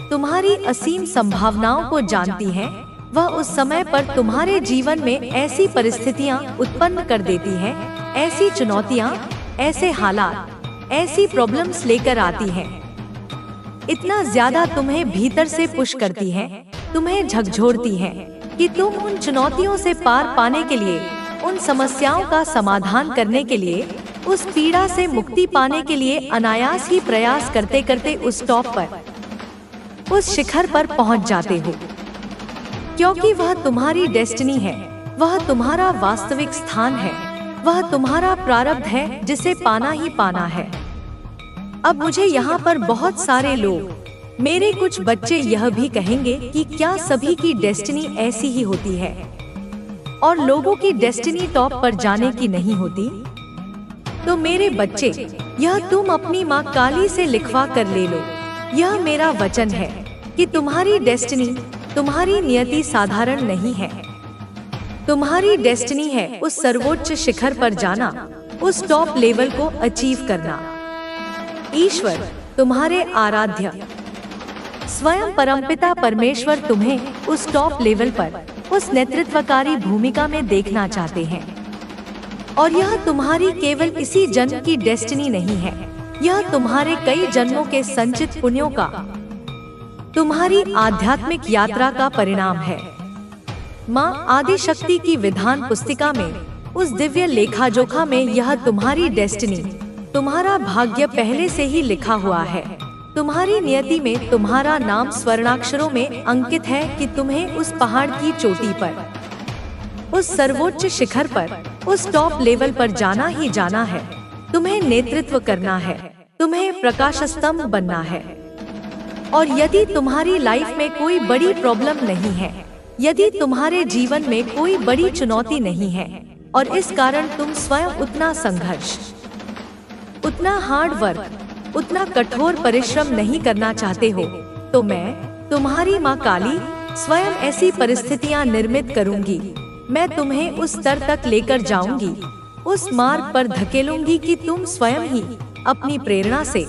तुम्हारी असीम संभावनाओं को जानती है, वह उस समय पर तुम्हारे जीवन में ऐसी परिस्थितियाँ उत्पन्न कर देती है, ऐसी चुनौतियाँ, ऐसे हालात, ऐसी प्रॉब्लम्स लेकर आती है, इतना ज्यादा तुम्हें भीतर से पुश करती है, तुम्हें झकझोरती है कि तुम उन चुनौतियों से पार पाने के लिए, उन समस्याओं का समाधान करने के लिए, उस पीड़ा से मुक्ति पाने के लिए अनायास ही प्रयास करते करते उस टॉप पर, उस शिखर पर पहुंच जाते हो। क्योंकि वह तुम्हारी डेस्टिनी है, वह तुम्हारा वास्तविक स्थान है, वह तुम्हारा प्रारब्ध है जिसे पाना ही पाना है। अब मुझे यहाँ पर बहुत सारे लोग, मेरे कुछ बच्चे यह भी कहेंगे कि क्या सभी की डेस्टिनी ऐसी ही होती है और लोगों की डेस्टिनी टॉप पर जाने की नहीं होती? तो मेरे बच्चे, यह तुम अपनी माँ काली से लिखवा कर ले लो। यह मेरा वचन है कि तुम्हारी डेस्टिनी, तुम्हारी नियति साधारण नहीं है। तुम्हारी डेस्टिनी है उस सर्वोच्च शिखर पर जाना, उस टॉप लेवल को अचीव करना। ईश्वर, तुम्हारे आराध्य स्वयं परमपिता परमेश्वर तुम्हें उस टॉप लेवल पर, उस नेतृत्वकारी भूमिका में देखना चाहते हैं। और यह तुम्हारी केवल इसी जन्म की डेस्टिनी नहीं है, यह तुम्हारे कई जन्मों के संचित पुण्यों का, तुम्हारी आध्यात्मिक यात्रा का परिणाम है। माँ आदिशक्ति की विधान पुस्तिका में, उस दिव्य लेखा जोखा में यह तुम्हारी डेस्टिनी, तुम्हारा भाग्य पहले से ही लिखा हुआ है। तुम्हारी नियति में तुम्हारा नाम स्वर्णाक्षरों में अंकित है कि तुम्हें उस पहाड़ की चोटी पर, उस सर्वोच्च शिखर पर, उस टॉप लेवल पर जाना ही जाना है। तुम्हें नेतृत्व करना है, तुम्हें प्रकाश स्तंभ बनना है। और यदि तुम्हारी लाइफ में कोई बड़ी प्रॉब्लम नहीं है, यदि तुम्हारे जीवन में कोई बड़ी चुनौती नहीं है और इस कारण तुम स्वयं उतना संघर्ष, उतना हार्ड वर्क, उतना कठोर परिश्रम नहीं करना चाहते हो, तो मैं, तुम्हारी माँ काली, स्वयं ऐसी परिस्थितियाँ निर्मित करूँगी। मैं तुम्हें उस स्तर तक लेकर जाऊंगी, उस मार्ग पर धकेलूंगी कि तुम स्वयं ही अपनी प्रेरणा से,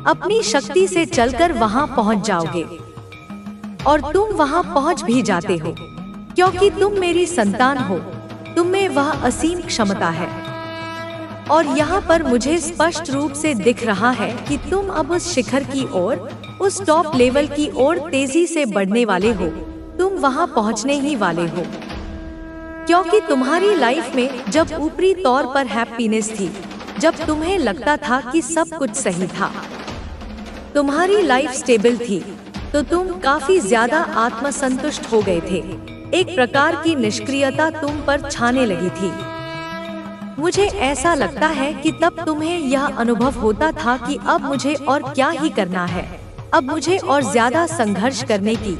अपनी शक्ति से चलकर वहां पहुंच जाओगे। और तुम वहां पहुंच भी जाते हो, क्योंकि तुम मेरी संतान हो, तुम में वह असीम क्षमता है। और यहाँ पर मुझे स्पष्ट रूप से दिख रहा है कि तुम अब उस शिखर की ओर, उस टॉप लेवल की ओर तेजी से बढ़ने वाले हो। तुम वहां पहुंचने ही वाले हो, क्योंकि तुम्हारी लाइफ में जब ऊपरी तौर पर हैप्पीनेस थी, जब तुम्हें लगता था कि सब कुछ सही था, तुम्हारी लाइफ स्टेबल थी, तो तुम काफी ज्यादा आत्मसंतुष्ट हो गए थे। एक प्रकार की निष्क्रियता तुम पर छाने लगी थी। मुझे ऐसा लगता है कि तब तुम्हें यह अनुभव होता था कि अब मुझे और क्या ही करना है, अब मुझे और ज्यादा संघर्ष करने की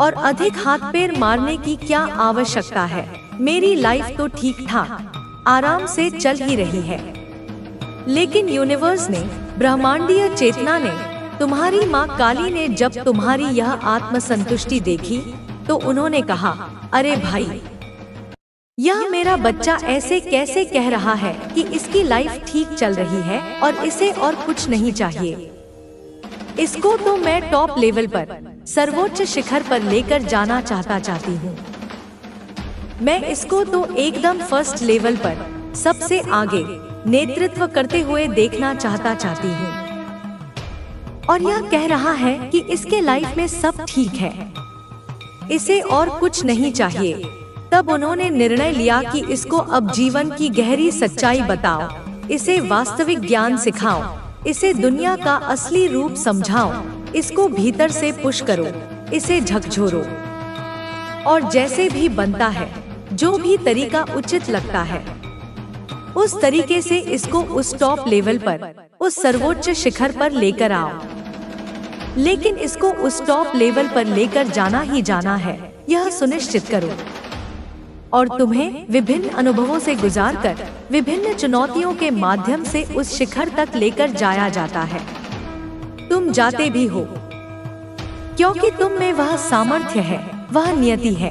और अधिक हाथ पैर मारने की क्या आवश्यकता है। मेरी लाइफ तो ठीक था, आराम से चल ही रही है। लेकिन यूनिवर्स ने, ब्रह्मांडीय चेतना ने, तुम्हारी माँ काली ने जब तुम्हारी यह आत्मसंतुष्टि देखी तो उन्होंने कहा, अरे भाई, यह मेरा बच्चा ऐसे कैसे कह रहा है कि इसकी लाइफ ठीक चल रही है और इसे और कुछ नहीं चाहिए। इसको तो मैं टॉप लेवल पर, सर्वोच्च शिखर पर लेकर जाना चाहती हूँ। मैं इसको तो एकदम फर्स्ट लेवल पर, सबसे आगे नेतृत्व करते हुए देखना चाहती हूँ। और यह कह रहा है कि इसके लाइफ में सब ठीक है, इसे और कुछ नहीं चाहिए। तब उन्होंने निर्णय लिया कि इसको अब जीवन की गहरी सच्चाई बताओ, इसे वास्तविक ज्ञान सिखाओ, इसे दुनिया का असली रूप समझाओ, इसको भीतर से पुश करो, इसे झकझोरो। और जैसे भी बनता है, जो भी तरीका उचित लगता है, उस तरीके से इसको उस टॉप लेवल पर, उस सर्वोच्च शिखर पर लेकर आओ। लेकिन इसको उस टॉप लेवल पर लेकर जाना ही जाना है, यह सुनिश्चित करो। और तुम्हें विभिन्न अनुभवों से गुजारकर, विभिन्न चुनौतियों के माध्यम से उस शिखर तक लेकर जाया जाता है। तुम जाते भी हो, क्योंकि तुम में वह सामर्थ्य है, वह नियति है।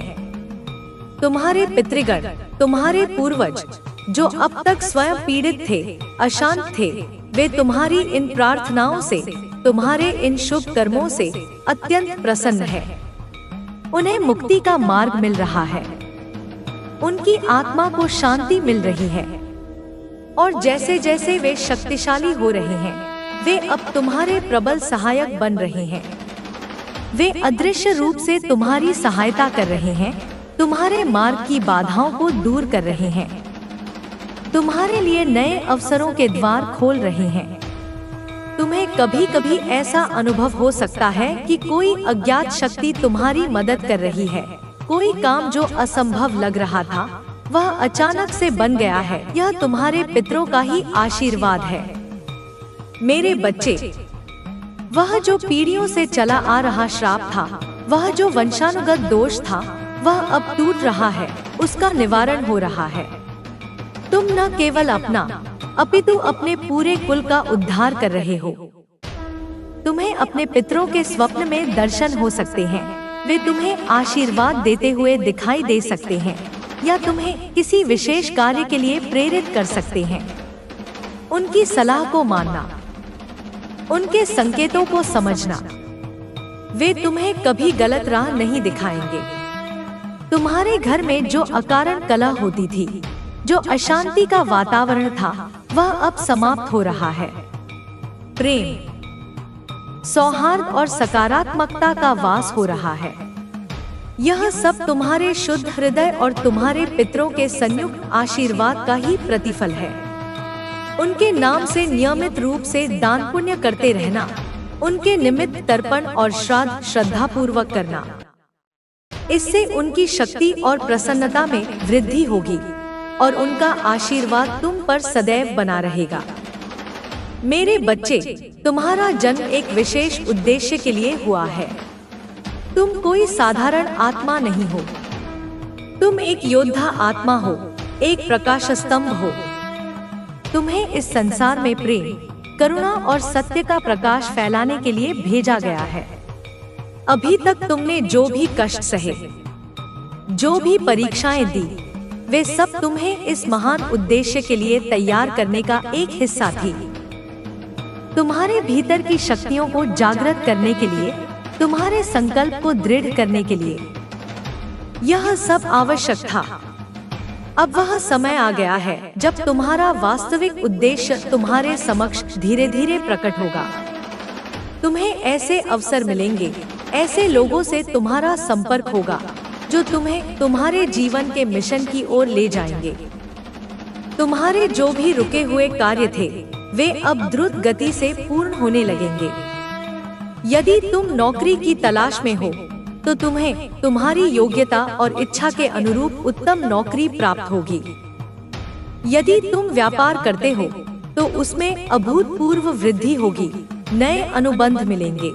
तुम्हारे पितृगण, तुम्हारे पूर्वज, जो अब तक स्वयं पीड़ित थे, अशांत थे, वे तुम्हारी इन प्रार्थनाओं से, तुम्हारे इन शुभ कर्मों से अत्यंत प्रसन्न है। उन्हें मुक्ति का मार्ग मिल रहा है, उनकी आत्मा को शांति मिल रही है। और जैसे जैसे वे शक्तिशाली हो रहे हैं, वे अब तुम्हारे प्रबल सहायक बन रहे हैं। वे अदृश्य रूप से तुम्हारी सहायता कर रहे हैं, तुम्हारे मार्ग की बाधाओं को दूर कर रहे हैं, तुम्हारे लिए नए अवसरों के द्वार खोल रहे हैं। तुम्हें कभी कभी ऐसा अनुभव हो सकता है कि कोई अज्ञात शक्ति तुम्हारी मदद कर रही है। कोई काम जो असंभव लग रहा था, वह अचानक से बन गया है। यह तुम्हारे पितरों का ही आशीर्वाद है। मेरे बच्चे, वह जो पीढ़ियों से चला आ रहा श्राप था, वह जो वंशानुगत दोष था, वह अब टूट रहा है, उसका निवारण हो रहा है। तुम न केवल अपना, अपितु अपने पूरे कुल का उद्धार कर रहे हो। तुम्हें अपने पितरों के स्वप्न में दर्शन हो सकते हैं। वे तुम्हें आशीर्वाद देते हुए दिखाई दे सकते हैं, या तुम्हें किसी विशेष कार्य के लिए प्रेरित कर सकते हैं। उनकी सलाह को मानना, उनके संकेतों को समझना। वे तुम्हें कभी गलत राह नहीं दिखाएंगे। तुम्हारे घर में जो अकारण कलह होती थी, जो अशांति का वातावरण था, वह अब समाप्त हो रहा है। प्रेम, सौहार्द और सकारात्मकता का वास हो रहा है। यह सब तुम्हारे शुद्ध हृदय और तुम्हारे पितरों के संयुक्त आशीर्वाद का ही प्रतिफल है। उनके नाम से नियमित रूप से दान पुण्य करते रहना, उनके निमित्त तर्पण और श्राद्ध श्रद्धापूर्वक करना। इससे उनकी शक्ति और प्रसन्नता में वृद्धि होगी और उनका आशीर्वाद तुम पर सदैव बना रहेगा। मेरे बच्चे, तुम्हारा जन्म एक विशेष उद्देश्य के लिए हुआ है। तुम कोई साधारण आत्मा नहीं हो। तुम एक योद्धा आत्मा हो, एक प्रकाश स्तंभ हो। तुम्हें इस संसार में प्रेम, करुणा और सत्य का प्रकाश फैलाने के लिए भेजा गया है। अभी तक तुमने जो भी कष्ट सहे, जो भी परीक्षाएं दी, वे सब तुम्हें इस महान उद्देश्य के लिए तैयार करने का एक हिस्सा थी। तुम्हारे भीतर की शक्तियों को जागृत करने के लिए, तुम्हारे संकल्प को दृढ़ करने के लिए यह सब आवश्यक था। अब वह समय आ गया है जब तुम्हारा वास्तविक उद्देश्य तुम्हारे समक्ष धीरे धीरे प्रकट होगा। तुम्हें ऐसे अवसर मिलेंगे, ऐसे लोगों से तुम्हारा संपर्क होगा जो तुम्हें तुम्हारे जीवन के मिशन की ओर ले जाएंगे। तुम्हारे जो भी रुके हुए कार्य थे वे अब द्रुत गति से पूर्ण होने लगेंगे। यदि तुम नौकरी की तलाश में हो तो तुम्हें तुम्हारी योग्यता और इच्छा के अनुरूप उत्तम नौकरी प्राप्त होगी। यदि तुम व्यापार करते हो तो उसमें अभूतपूर्व वृद्धि होगी, नए अनुबंध मिलेंगे,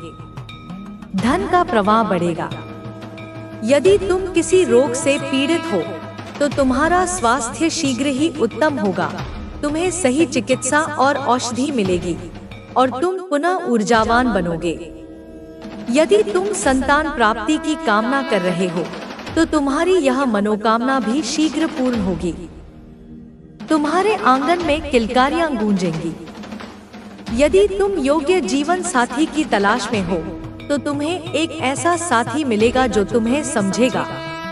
धन का प्रवाह बढ़ेगा। यदि तुम किसी रोग से पीड़ित हो तो तुम्हारा स्वास्थ्य शीघ्र ही उत्तम होगा, तुम्हें सही चिकित्सा और औषधि मिलेगी और तुम पुनः ऊर्जावान बनोगे। यदि तुम संतान प्राप्ति की कामना कर रहे हो तो तुम्हारी यह मनोकामना भी शीघ्र पूर्ण होगी। तुम्हारे आंगन में किलकारियां गूंजेंगी। यदि तुम योग्य जीवन साथी की तलाश में हो तो तुम्हें एक ऐसा साथी मिलेगा जो तुम्हें समझेगा,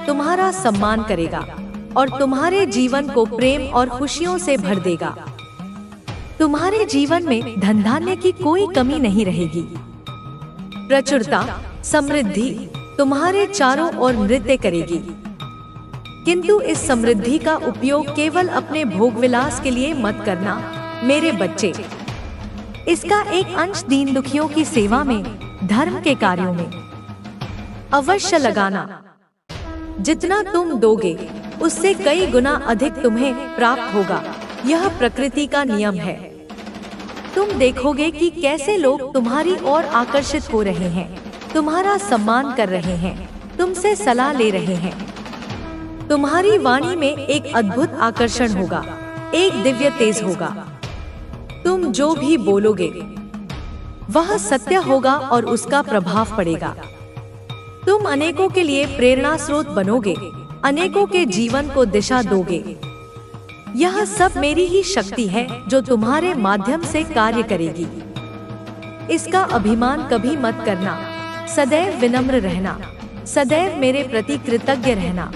तुम्हारा सम्मान करेगा और तुम्हारे जीवन को प्रेम और खुशियों से भर देगा। तुम्हारे जीवन में धन धान्य की कोई कमी नहीं रहेगी। प्रचुरता, समृद्धि तुम्हारे चारों ओर नृत्य करेगी। किंतु इस समृद्धि का उपयोग केवल अपने भोग विलास के लिए मत करना मेरे बच्चे। इसका एक अंश दीन दुखियों की सेवा में, धर्म के कार्यों में अवश्य लगाना। जितना तुम दोगे उससे कई गुना अधिक तुम्हें प्राप्त होगा। यह प्रकृति का नियम है। तुम देखोगे कि कैसे लोग तुम्हारी ओर आकर्षित हो रहे हैं, तुम्हारा सम्मान कर रहे हैं, तुमसे सलाह ले रहे हैं। तुम्हारी वाणी में एक अद्भुत आकर्षण होगा, एक दिव्य तेज होगा। तुम जो भी बोलोगे वह सत्य होगा और उसका प्रभाव पड़ेगा। तुम अनेकों के लिए प्रेरणा स्रोत बनोगे, अनेकों के जीवन को दिशा दोगे। यह सब मेरी ही शक्ति है जो तुम्हारे माध्यम से कार्य करेगी। इसका अभिमान कभी मत करना। सदैव विनम्र रहना, सदैव मेरे प्रति कृतज्ञ रहना।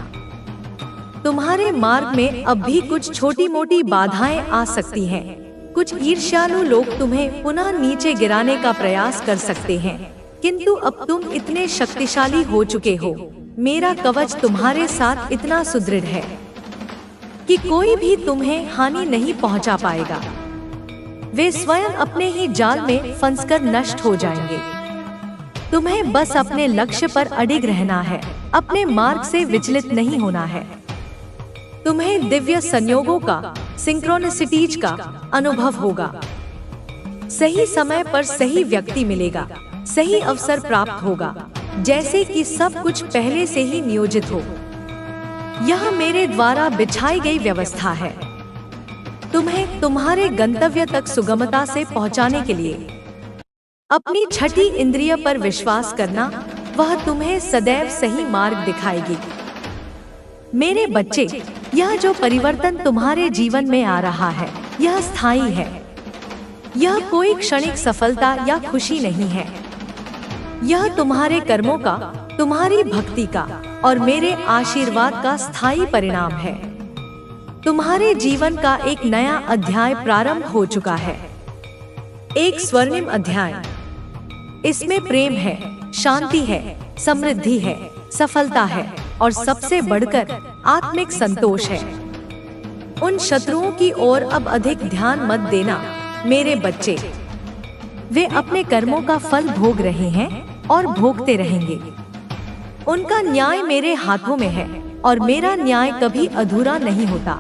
तुम्हारे मार्ग में अब भी कुछ छोटी मोटी बाधाएं आ सकती हैं। कुछ ईर्ष्यालु लोग तुम्हें पुनः नीचे गिराने का प्रयास कर सकते हैं, किंतु अब तुम इतने शक्तिशाली हो चुके हो, मेरा कवच तुम्हारे साथ इतना सुदृढ़ है कि कोई भी तुम्हें हानि नहीं पहुंचा पाएगा। वे स्वयं अपने ही जाल में फंसकर नष्ट हो जाएंगे। तुम्हें बस अपने लक्ष्य पर अडिग रहना है, अपने मार्ग से विचलित नहीं होना है। तुम्हें दिव्य संयोगों का, सिंक्रोनिसिटीज का अनुभव होगा। सही समय पर सही व्यक्ति मिलेगा, सही अवसर प्राप्त होगा, जैसे कि सब कुछ पहले से ही नियोजित हो। यह मेरे द्वारा बिछाई गई व्यवस्था है। तुम्हें तुम्हारे गंतव्य तक सुगमता से पहुंचाने के लिए अपनी छठी इंद्रिय पर विश्वास करना, वह तुम्हें सदैव सही मार्ग दिखाएगी। मेरे बच्चे, यह जो परिवर्तन तुम्हारे जीवन में आ रहा है यह स्थायी है। यह कोई क्षणिक सफलता या खुशी नहीं है। यह तुम्हारे कर्मों का, तुम्हारी भक्ति का और मेरे आशीर्वाद का स्थायी परिणाम है। तुम्हारे जीवन का एक नया अध्याय प्रारंभ हो चुका है, एक स्वर्णिम अध्याय। इसमें प्रेम है, शांति है, समृद्धि है, सफलता है और सबसे बढ़कर आत्मिक संतोष है। उन शत्रुओं की ओर अब अधिक ध्यान मत देना मेरे बच्चे। वे अपने कर्मों का फल भोग रहे हैं और भोगते रहेंगे। उनका न्याय मेरे हाथों में है और मेरा न्याय कभी अधूरा नहीं होता।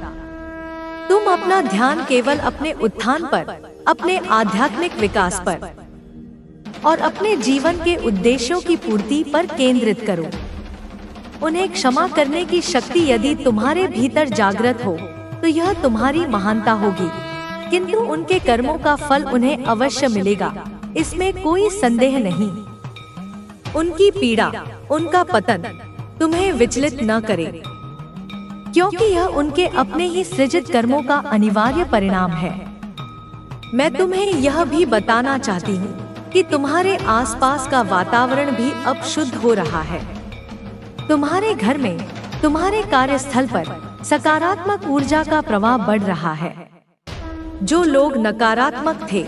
तुम अपना ध्यान केवल अपने उत्थान पर, अपने आध्यात्मिक विकास पर और अपने जीवन के उद्देश्यों की पूर्ति पर केंद्रित करो। उन्हें क्षमा करने की शक्ति यदि तुम्हारे भीतर जागृत हो तो यह तुम्हारी महानता होगी, किंतु उनके कर्मों का फल उन्हें अवश्य मिलेगा, इसमें कोई संदेह नहीं। उनकी पीड़ा, उनका पतन तुम्हें विचलित न करे, क्योंकि यह उनके अपने ही सृजित कर्मों का अनिवार्य परिणाम है। मैं तुम्हें यह भी बताना चाहती हूँ कि तुम्हारे आसपास का वातावरण भी अब शुद्ध हो रहा है। तुम्हारे घर में, तुम्हारे कार्यस्थल पर सकारात्मक ऊर्जा का प्रवाह बढ़ रहा है। जो लोग नकारात्मक थे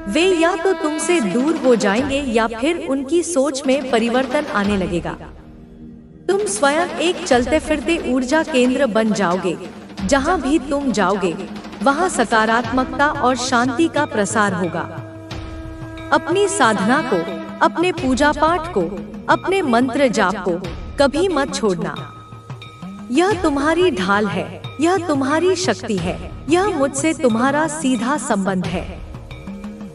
वे या तो तुमसे दूर हो जाएंगे या फिर उनकी सोच में परिवर्तन आने लगेगा। तुम स्वयं एक चलते फिरते ऊर्जा केंद्र बन जाओगे। जहाँ भी तुम जाओगे वहाँ सकारात्मकता और शांति का प्रसार होगा। अपनी साधना को, अपने पूजा पाठ को, अपने मंत्र जाप को कभी मत छोड़ना। यह तुम्हारी ढाल है, यह तुम्हारी शक्ति है, यह मुझसे तुम्हारा सीधा संबंध है।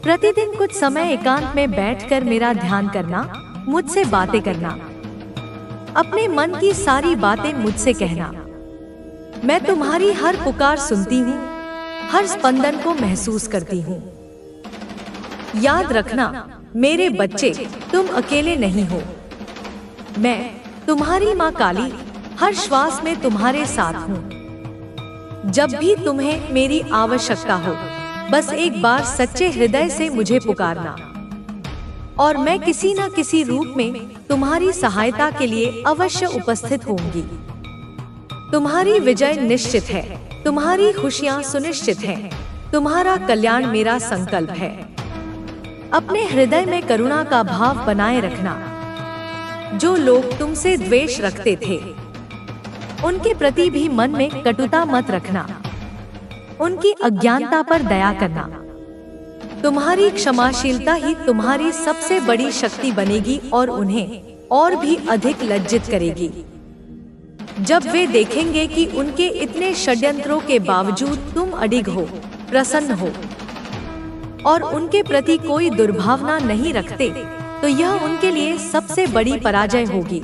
प्रतिदिन कुछ समय एकांत में बैठकर मेरा ध्यान करना, मुझसे बातें करना, अपने मन की सारी बातें मुझसे कहना। मैं तुम्हारी हर पुकार सुनती हूँ, हर स्पंदन को महसूस करती हूँ। याद रखना मेरे बच्चे, तुम अकेले नहीं हो। मैं तुम्हारी माँ काली हर श्वास में तुम्हारे साथ हूँ। जब भी तुम्हें मेरी आवश्यकता हो, बस एक बार सच्चे हृदय से मुझे पुकारना और मैं किसी न किसी रूप में तुम्हारी सहायता के लिए अवश्य उपस्थित होंगी। तुम्हारी विजय निश्चित है, तुम्हारी खुशियाँ सुनिश्चित हैं, तुम्हारा कल्याण मेरा संकल्प है। अपने हृदय में करुणा का भाव बनाए रखना। जो लोग तुमसे द्वेष रखते थे, उनके प्रति भी मन में कटुता मत रखना। उनकी अज्ञानता पर दया करना। तुम्हारी क्षमाशीलता ही तुम्हारी सबसे बड़ी शक्ति बनेगी और उन्हें और भी अधिक लज्जित करेगी। जब वे देखेंगे कि उनके इतने षड्यंत्रों के बावजूद तुम अडिग हो, प्रसन्न हो और उनके प्रति कोई दुर्भावना नहीं रखते, तो यह उनके लिए सबसे बड़ी पराजय होगी।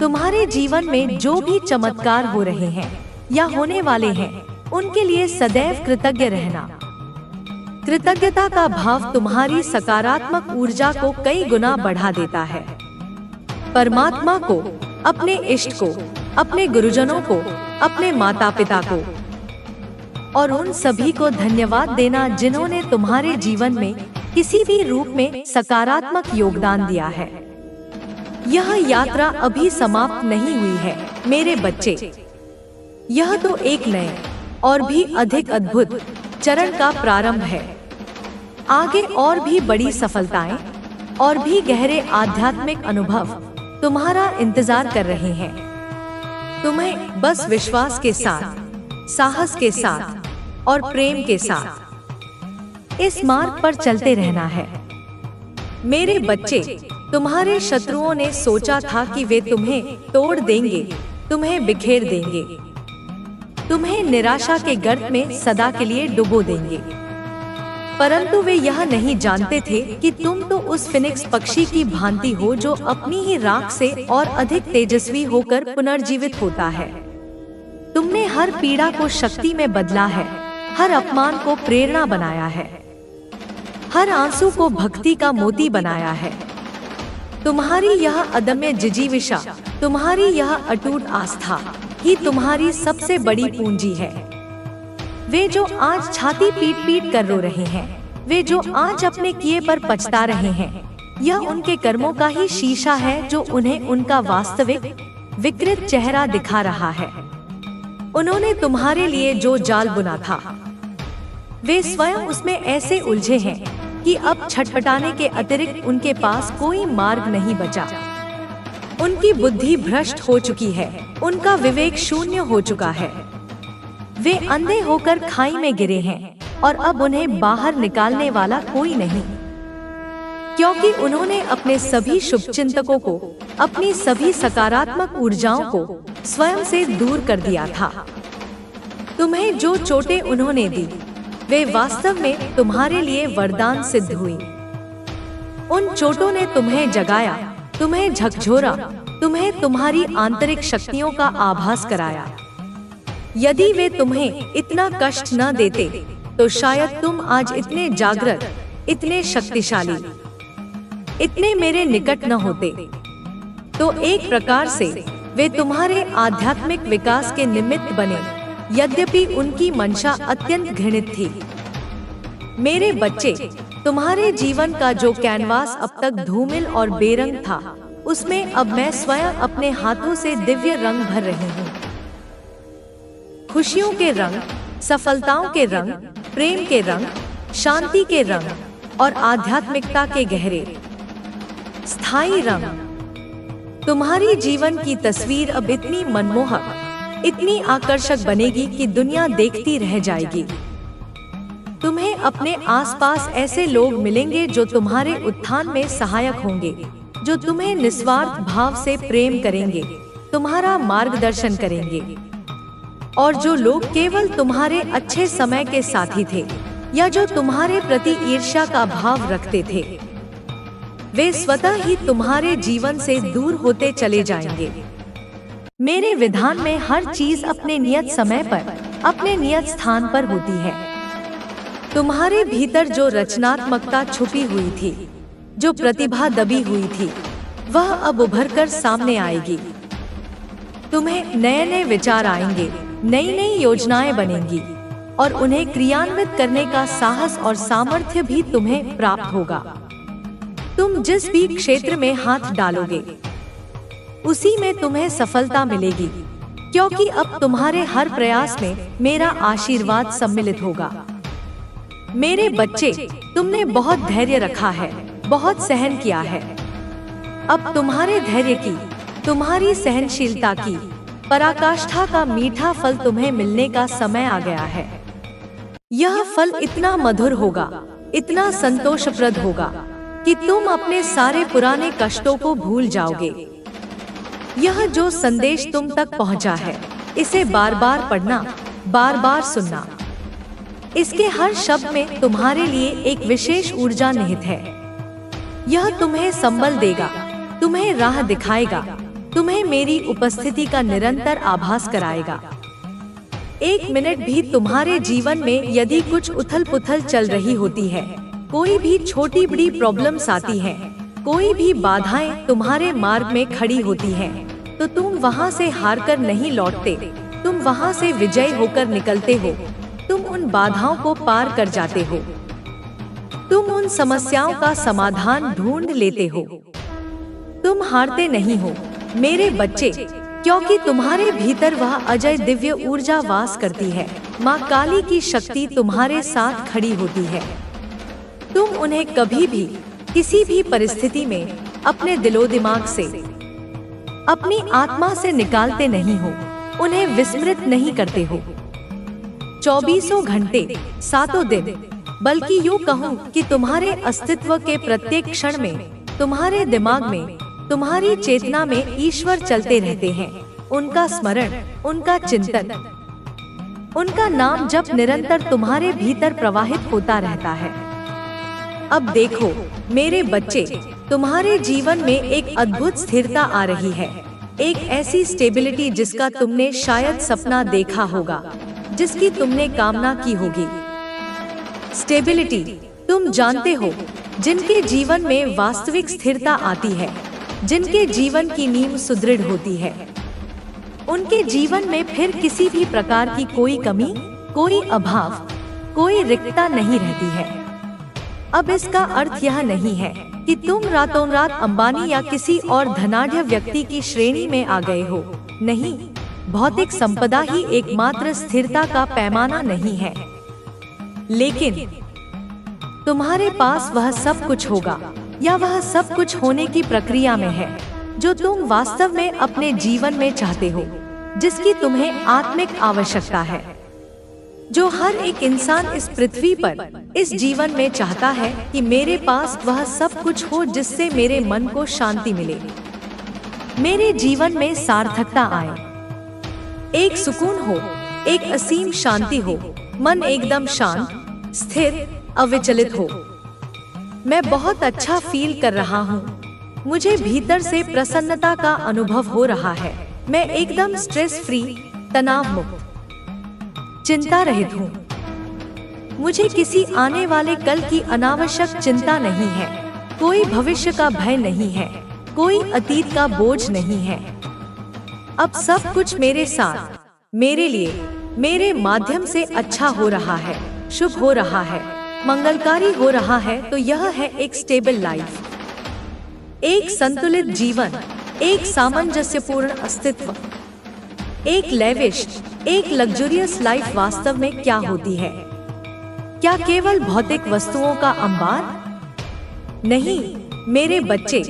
तुम्हारे जीवन में जो भी चमत्कार हो रहे हैं या होने वाले हैं, उनके लिए सदैव कृतज्ञ रहना। कृतज्ञता का भाव तुम्हारी सकारात्मक ऊर्जा को कई गुना बढ़ा देता है। परमात्मा को, अपने इष्ट को, अपने गुरुजनों को, अपने माता पिता को और उन सभी को धन्यवाद देना जिन्होंने तुम्हारे जीवन में किसी भी रूप में सकारात्मक योगदान दिया है। यह यात्रा अभी समाप्त नहीं हुई है मेरे बच्चे। यह तो एक नए और भी अधिक अद्भुत चरण का प्रारंभ है। आगे और भी बड़ी सफलताएं और भी गहरे आध्यात्मिक अनुभव तुम्हारा इंतजार कर रहे हैं। तुम्हें बस विश्वास के साथ, साहस के साथ और प्रेम के साथ इस मार्ग पर चलते रहना है। मेरे बच्चे, तुम्हारे शत्रुओं ने सोचा था कि वे तुम्हें तोड़ देंगे, तुम्हें बिखेर देंगे, तुम्हें निराशा के गर्त में सदा के लिए डुबो देंगे। परंतु वे यह नहीं जानते थे कि तुम तो उस फिनिक्स पक्षी की भांति हो जो अपनी ही राख से और अधिक तेजस्वी होकर पुनर्जीवित होता है। तुमने हर पीड़ा को शक्ति में बदला है, हर अपमान को प्रेरणा बनाया है, हर आंसू को भक्ति का मोती बनाया है। तुम्हारी यह अदम्य जिजीविषा, तुम्हारी यह अटूट आस्था ही तुम्हारी सबसे बड़ी पूंजी है। वे जो आज छाती पीट पीट कर रो रहे हैं, वे जो आज अपने किए पर पछता रहे हैं, यह उनके कर्मों का ही शीशा है जो उन्हें उनका वास्तविक विकृत चेहरा दिखा रहा है। उन्होंने तुम्हारे लिए जो जाल बुना था, वे स्वयं उसमें ऐसे उलझे हैं कि अब छटपटाने के अतिरिक्त उनके पास कोई मार्ग नहीं बचा। उनकी बुद्धि भ्रष्ट हो चुकी है, उनका विवेक शून्य हो चुका है। वे अंधे होकर खाई में गिरे हैं और अब उन्हें बाहर निकालने वाला कोई नहीं, क्योंकि उन्होंने अपने सभी शुभचिंतकों को, अपनी सभी सकारात्मक ऊर्जाओं को स्वयं से दूर कर दिया था। तुम्हें जो चोटें उन्होंने दी, वे वास्तव में तुम्हारे लिए वरदान सिद्ध हुई। उन चोटों ने तुम्हें जगाया, तुम्हें झकझोरा, तुम्हें तुम्हारी आंतरिक शक्तियों का आभास कराया। यदि वे तुम्हें इतना कष्ट न देते, तो शायद तुम आज इतने जागृत, इतने शक्तिशाली, इतने मेरे निकट न होते। तो एक प्रकार से वे तुम्हारे आध्यात्मिक विकास के निमित्त बने, यद्यपि उनकी मंशा अत्यंत घृणित थी। मेरे बच्चे, तुम्हारे जीवन का जो कैनवास अब तक धूमिल और बेरंग था, उसमें अब मैं स्वयं अपने हाथों से दिव्य रंग भर रही हूँ। खुशियों के रंग, सफलताओं के रंग, प्रेम के रंग, शांति के रंग और आध्यात्मिकता के गहरे स्थायी रंग। तुम्हारी जीवन की तस्वीर अब इतनी मनमोहक, इतनी आकर्षक बनेगी कि दुनिया देखती रह जाएगी। तुम्हें अपने आसपास ऐसे लोग मिलेंगे जो तुम्हारे उत्थान में सहायक होंगे, जो तुम्हें निस्वार्थ भाव से प्रेम करेंगे, तुम्हारा मार्गदर्शन करेंगे। और जो लोग केवल तुम्हारे अच्छे समय के साथी थे या जो तुम्हारे प्रति ईर्ष्या का भाव रखते थे, वे स्वतः ही तुम्हारे जीवन से दूर होते चले जाएंगे। मेरे विधान में हर चीज अपने नियत समय पर, अपने नियत स्थान पर होती है। तुम्हारे भीतर जो रचनात्मकता छुपी हुई थी, जो प्रतिभा दबी हुई थी, वह अब उभरकर सामने आएगी। तुम्हें नए नए विचार आएंगे, नई नई योजनाएं बनेंगी और उन्हें क्रियान्वित करने का साहस और सामर्थ्य भी तुम्हें प्राप्त होगा। तुम जिस भी क्षेत्र में हाथ डालोगे, उसी में तुम्हें सफलता मिलेगी, क्योंकि अब तुम्हारे हर प्रयास में मेरा आशीर्वाद सम्मिलित होगा। मेरे बच्चे, तुमने बहुत धैर्य रखा है, बहुत सहन किया है। अब तुम्हारे धैर्य की, तुम्हारी सहनशीलता की पराकाष्ठा का मीठा फल तुम्हें मिलने का समय आ गया है। यह फल इतना मधुर होगा, इतना संतोषप्रद होगा कि तुम अपने सारे पुराने कष्टों को भूल जाओगे। यह जो संदेश तुम तक पहुंचा है, इसे बार बार पढ़ना, बार बार सुनना। इसके हर शब्द में तुम्हारे लिए एक विशेष ऊर्जा निहित है। यह तुम्हें संबल देगा, तुम्हें राह दिखाएगा, तुम्हें मेरी उपस्थिति का निरंतर आभास कराएगा। एक मिनट भी तुम्हारे जीवन में यदि कुछ उथल पुथल चल रही होती है, कोई भी छोटी बड़ी प्रॉब्लम्स आती हैं, कोई भी बाधाएं तुम्हारे मार्ग में खड़ी होती हैं, तो तुम वहां से हारकर नहीं लौटते, तुम वहां से विजयी होकर निकलते हो। तुम उन बाधाओं को पार कर जाते हो, तुम उन समस्याओं का समाधान ढूंढ लेते हो। तुम हारते नहीं हो मेरे बच्चे, क्योंकि तुम्हारे भीतर वह अजय दिव्य ऊर्जा वास करती है। माँ काली की शक्ति तुम्हारे साथ खड़ी होती है। तुम उन्हें कभी भी, किसी भी परिस्थिति में अपने दिलो दिमाग से, अपनी आत्मा से निकालते नहीं हो, उन्हें विस्मृत नहीं करते हो। 24 घंटे, 7 दिन, बल्कि यूँ कहूँ कि तुम्हारे अस्तित्व के प्रत्येक क्षण में, तुम्हारे दिमाग में, तुम्हारी चेतना में ईश्वर चलते रहते हैं। उनका स्मरण, उनका चिंतन, उनका नाम जप निरंतर तुम्हारे भीतर प्रवाहित होता रहता है। अब देखो मेरे बच्चे, तुम्हारे जीवन में एक अद्भुत स्थिरता आ रही है, एक ऐसी स्टेबिलिटी जिसका तुमने शायद सपना देखा होगा, जिसकी तुमने कामना की होगी। स्टेबिलिटी, तुम जानते हो, जिनके जीवन में वास्तविक स्थिरता आती है, जिनके जीवन की नींव सुदृढ़ होती है, उनके जीवन में फिर किसी भी प्रकार की कोई कमी, कोई अभाव, कोई रिक्तता नहीं रहती है। अब इसका अर्थ यह नहीं है कि तुम रातों रात अंबानी या किसी और धनाढ्य व्यक्ति की श्रेणी में आ गए हो। नहीं, भौतिक संपदा ही एकमात्र स्थिरता का पैमाना नहीं है, लेकिन तुम्हारे पास वह सब कुछ होगा या वह सब कुछ होने की प्रक्रिया में है जो तुम वास्तव में अपने जीवन में चाहते हो, जिसकी तुम्हें आत्मिक आवश्यकता है, जो हर एक इंसान इस पृथ्वी पर, इस जीवन में चाहता है कि मेरे पास वह सब कुछ हो जिससे मेरे मन को शांति मिले, मेरे जीवन में सार्थकता आए, एक सुकून हो, एक असीम शांति हो, मन एकदम शांत, स्थिर, अविचलित हो। मैं बहुत अच्छा फील कर रहा हूँ, मुझे भीतर से प्रसन्नता का अनुभव हो रहा है, मैं एकदम स्ट्रेस फ्री, तनाव मुक्त, चिंता रहित हूँ। मुझे किसी आने वाले कल की अनावश्यक चिंता नहीं है, कोई भविष्य का भय नहीं है, कोई अतीत का बोझ नहीं है। अब सब कुछ मेरे साथ, मेरे लिए, मेरे माध्यम से अच्छा हो रहा है, शुभ हो रहा है, मंगलकारी हो रहा है। तो यह है एक स्टेबल लाइफ, एक संतुलित जीवन, एक सामंजस्यपूर्ण अस्तित्व, एक लेविश, एक लग्जरियस लाइफ वास्तव में क्या होती है। क्या केवल भौतिक वस्तुओं का अंबार? नहीं मेरे बच्चे,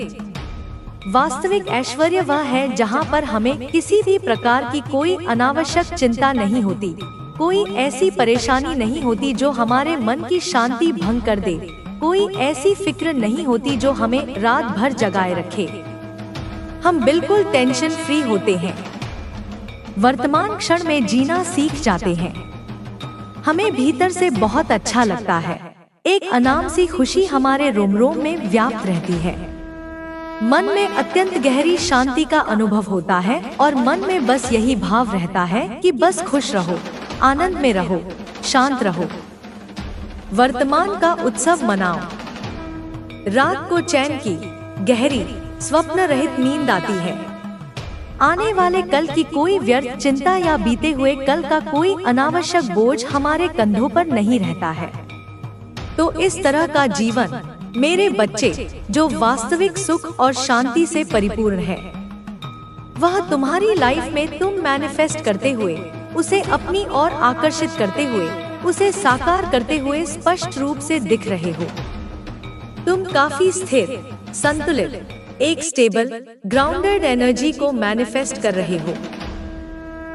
वास्तविक ऐश्वर्य वह है जहाँ पर हमें किसी भी प्रकार की कोई अनावश्यक चिंता नहीं होती, कोई ऐसी परेशानी नहीं होती जो हमारे मन की शांति भंग कर दे, कोई ऐसी फिक्र नहीं होती जो हमें रात भर जगाए रखे। हम बिल्कुल टेंशन फ्री होते हैं, वर्तमान क्षण में जीना सीख जाते हैं। हमें भीतर से बहुत अच्छा लगता है, एक अनाम सी खुशी हमारे रोम रोम में व्याप्त रहती है। मन में अत्यंत गहरी शांति का अनुभव होता है और मन में बस यही भाव रहता है कि बस खुश रहो, आनंद में रहो, शांत रहो। वर्तमान का उत्सव मनाओ। रात को चैन की गहरी स्वप्न रहित नींद आती है। आने वाले कल की कोई व्यर्थ चिंता या बीते हुए कल का कोई अनावश्यक बोझ हमारे कंधों पर नहीं रहता है। तो इस तरह का जीवन मेरे बच्चे जो वास्तविक सुख और शांति से परिपूर्ण है, वह तुम्हारी लाइफ में तुम मैनिफेस्ट करते हुए, उसे अपनी ओर आकर्षित करते हुए, उसे साकार करते हुए स्पष्ट रूप से दिख रहे हो। तुम काफी स्थिर, संतुलित, एक स्टेबल, ग्राउंडेड एनर्जी को मैनिफेस्ट कर रहे हो,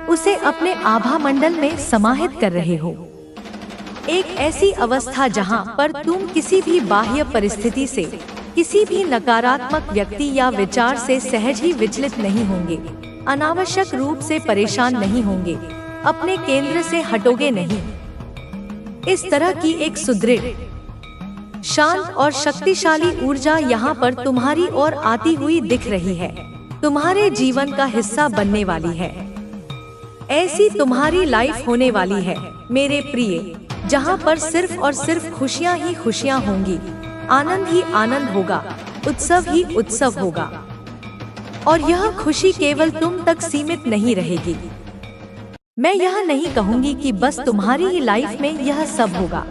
उसे अपने आभा मंडल में समाहित कर रहे हो। एक ऐसी अवस्था जहां पर तुम किसी भी बाह्य परिस्थिति से, किसी भी नकारात्मक व्यक्ति या विचार से सहज ही विचलित नहीं होंगे, अनावश्यक रूप से परेशान नहीं होंगे, अपने केंद्र से हटोगे नहीं। इस तरह की एक सुदृढ़, शांत और शक्तिशाली ऊर्जा यहाँ पर तुम्हारी ओर आती हुई दिख रही है, तुम्हारे जीवन का हिस्सा बनने वाली है। ऐसी तुम्हारी लाइफ होने वाली है मेरे प्रिय, जहाँ पर सिर्फ और सिर्फ खुशियाँ ही खुशियाँ होंगी, आनंद ही आनंद होगा, उत्सव ही उत्सव होगा। और यह खुशी केवल तुम तक सीमित नहीं रहेगी। मैं यह नहीं कहूँगी कि बस तुम्हारी ही लाइफ में यह सब होगा।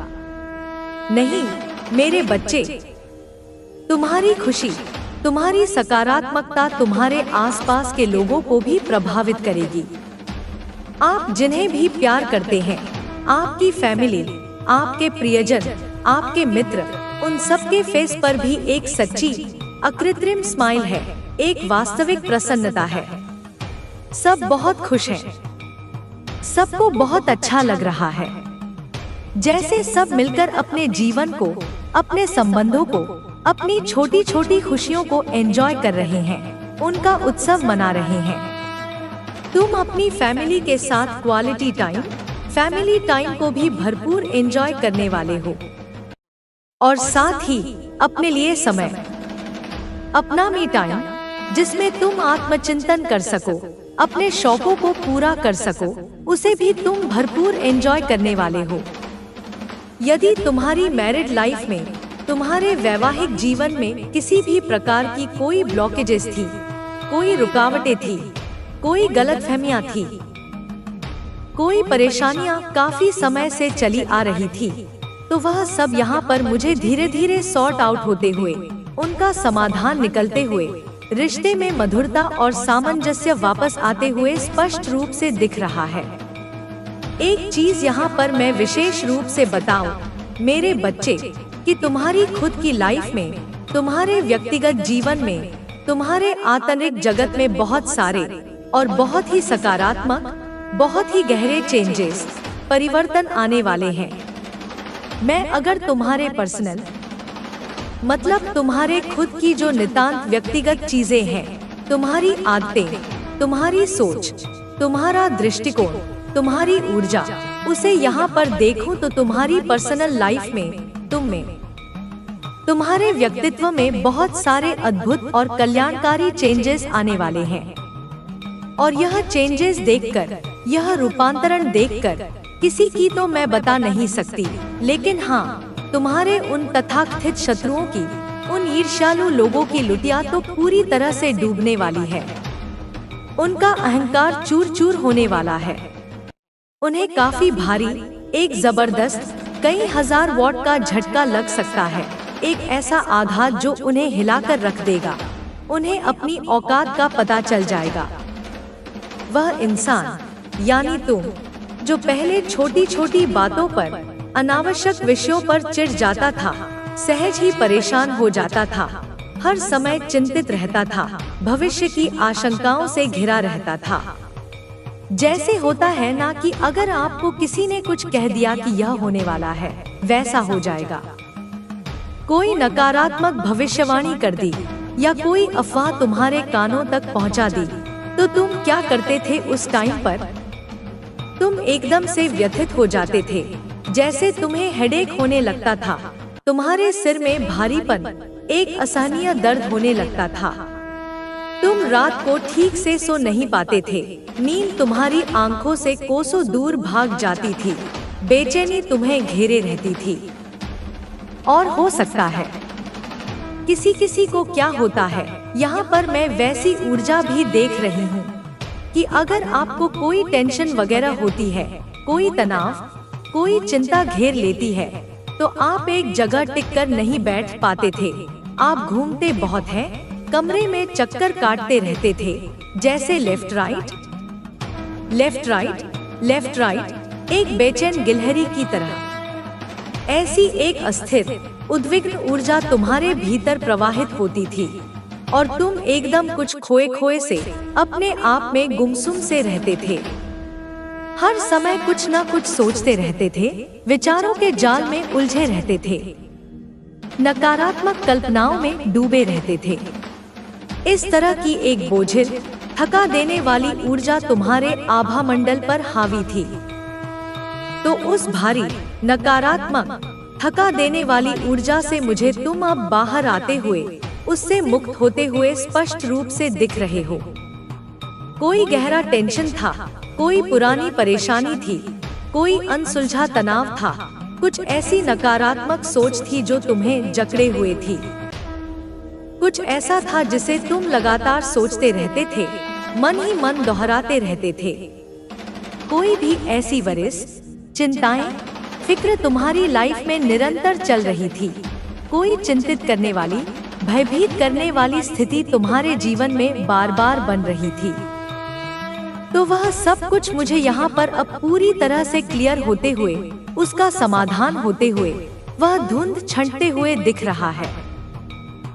नहीं मेरे बच्चे, तुम्हारी खुशी, तुम्हारी सकारात्मकता तुम्हारे आसपास के लोगों को भी प्रभावित करेगी। आप जिन्हें भी प्यार करते हैं, आपकी फैमिली, आपके प्रियजन, आपके मित्र, उन सबके फेस पर भी एक सच्ची, अकृत्रिम स्माइल है, एक वास्तविक प्रसन्नता है। सब बहुत खुश हैं, सबको बहुत अच्छा लग रहा है, जैसे सब मिलकर अपने जीवन को, अपने संबंधों को, अपनी छोटी छोटी खुशियों को एंजॉय कर रहे हैं, उनका उत्सव मना रहे हैं। तुम अपनी फैमिली के साथ क्वालिटी टाइम, फैमिली टाइम को भी भरपूर एंजॉय करने वाले हो, और साथ ही अपने लिए समय, अपना मी टाइम, जिसमें तुम आत्मचिंतन कर सको, अपने शौकों को पूरा कर सको, उसे भी तुम भरपूर एंजॉय करने वाले हो। यदि तुम्हारी मैरिड लाइफ में, तुम्हारे वैवाहिक जीवन में किसी भी प्रकार की कोई ब्लॉकेजेस थी, कोई रुकावटें थी, कोई गलतफहमियां थी, कोई परेशानियां काफी समय से चली आ रही थी, तो वह सब यहाँ पर मुझे धीरे धीरे सॉर्ट आउट होते हुए, उनका समाधान निकलते हुए, रिश्ते में मधुरता और सामंजस्य वापस आते हुए स्पष्ट रूप से दिख रहा है। एक चीज यहाँ पर मैं विशेष रूप से बताऊं मेरे बच्चे, कि तुम्हारी खुद की लाइफ में, तुम्हारे व्यक्तिगत जीवन में, तुम्हारे आंतरिक जगत में बहुत सारे और बहुत ही सकारात्मक, बहुत ही गहरे चेंजेस, परिवर्तन आने वाले हैं। मैं अगर तुम्हारे पर्सनल, मतलब तुम्हारे खुद की जो नितांत व्यक्तिगत चीजें हैं, तुम्हारी आदतें, तुम्हारी सोच, तुम्हारा दृष्टिकोण, तुम्हारी ऊर्जा, उसे यहाँ पर देखूं तो तुम्हारी पर्सनल लाइफ में, तुम में, तुम्हारे व्यक्तित्व में बहुत सारे अद्भुत और कल्याणकारी चेंजेस आने वाले हैं। और यह चेंजेस देखकर, यह रूपांतरण देखकर किसी की तो मैं बता नहीं सकती, लेकिन हाँ, तुम्हारे उन तथाकथित शत्रुओं की, उन ईर्ष्यालु लोगों की लुटिया तो पूरी तरह से डूबने वाली है। उनका अहंकार चूर चूर होने वाला है। उन्हें काफी भारी, एक जबरदस्त, कई हजार वॉट का झटका लग सकता है, एक ऐसा आघात जो उन्हें हिलाकर रख देगा। उन्हें अपनी औकात का पता चल जाएगा। वह इंसान, यानी तुम, जो पहले छोटी छोटी बातों पर, अनावश्यक विषयों पर चिढ़ जाता था, सहज ही परेशान हो जाता था, हर समय चिंतित रहता था, भविष्य की आशंकाओं से घिरा रहता था। जैसे होता है ना कि अगर आपको किसी ने कुछ कह दिया कि यह होने वाला है, वैसा हो जाएगा, कोई नकारात्मक भविष्यवाणी कर दी या कोई अफवाह तुम्हारे कानों तक पहुंचा दी, तो तुम क्या करते थे उस टाइम पर? तुम एकदम से व्यथित हो जाते थे, जैसे तुम्हें हेडेक होने लगता था, तुम्हारे सिर में भारीपन, एक असहनीय दर्द होने लगता था। तुम रात को ठीक से सो नहीं पाते थे, नींद तुम्हारी आंखों से कोसों दूर भाग जाती थी, बेचैनी तुम्हें घेरे रहती थी। और हो सकता है किसी किसी को क्या होता है, यहाँ पर मैं वैसी ऊर्जा भी देख रही हूँ कि अगर आपको कोई टेंशन वगैरह होती है, कोई तनाव, कोई चिंता घेर लेती है, तो आप एक जगह टिककर नहीं बैठ पाते थे। आप घूमते बहुत हैं, कमरे में चक्कर काटते रहते थे, जैसे left right, left right, left right, एक बेचैन गिलहरी की तरह। ऐसी एक अस्थिर, उद्विग्न ऊर्जा तुम्हारे भीतर प्रवाहित होती थी और तुम एकदम कुछ खोए खोए से, अपने आप में गुमसुम से रहते थे। हर समय कुछ न कुछ सोचते रहते थे, विचारों के जाल में उलझे रहते थे, नकारात्मक कल्पनाओं में डूबे रहते थे। इस तरह की एक बोझिल, थका देने वाली ऊर्जा तुम्हारे आभा मंडल पर हावी थी। तो उस भारी, नकारात्मक, थका देने वाली ऊर्जा से मुझे तुम अब बाहर आते हुए, उससे मुक्त होते हुए स्पष्ट रूप से दिख रहे हो। कोई गहरा टेंशन था, कोई पुरानी परेशानी थी, कोई अनसुलझा तनाव था, कुछ ऐसी नकारात्मक सोच थी जो तुम्हें जकड़े हुए थी। कुछ ऐसा था जिसे तुम लगातार सोचते रहते थे, मन ही मन दोहराते रहते थे। कोई भी ऐसी वरिस, चिंताएं, फिक्र तुम्हारी लाइफ में निरंतर चल रही थी। कोई चिंतित करने वाली, भयभीत करने वाली स्थिति तुम्हारे जीवन में बार बार बन रही थी। तो वह सब कुछ मुझे यहाँ पर अब पूरी तरह से क्लियर होते हुए, उसका समाधान होते हुए, वह धुंध छंटते हुए दिख रहा है।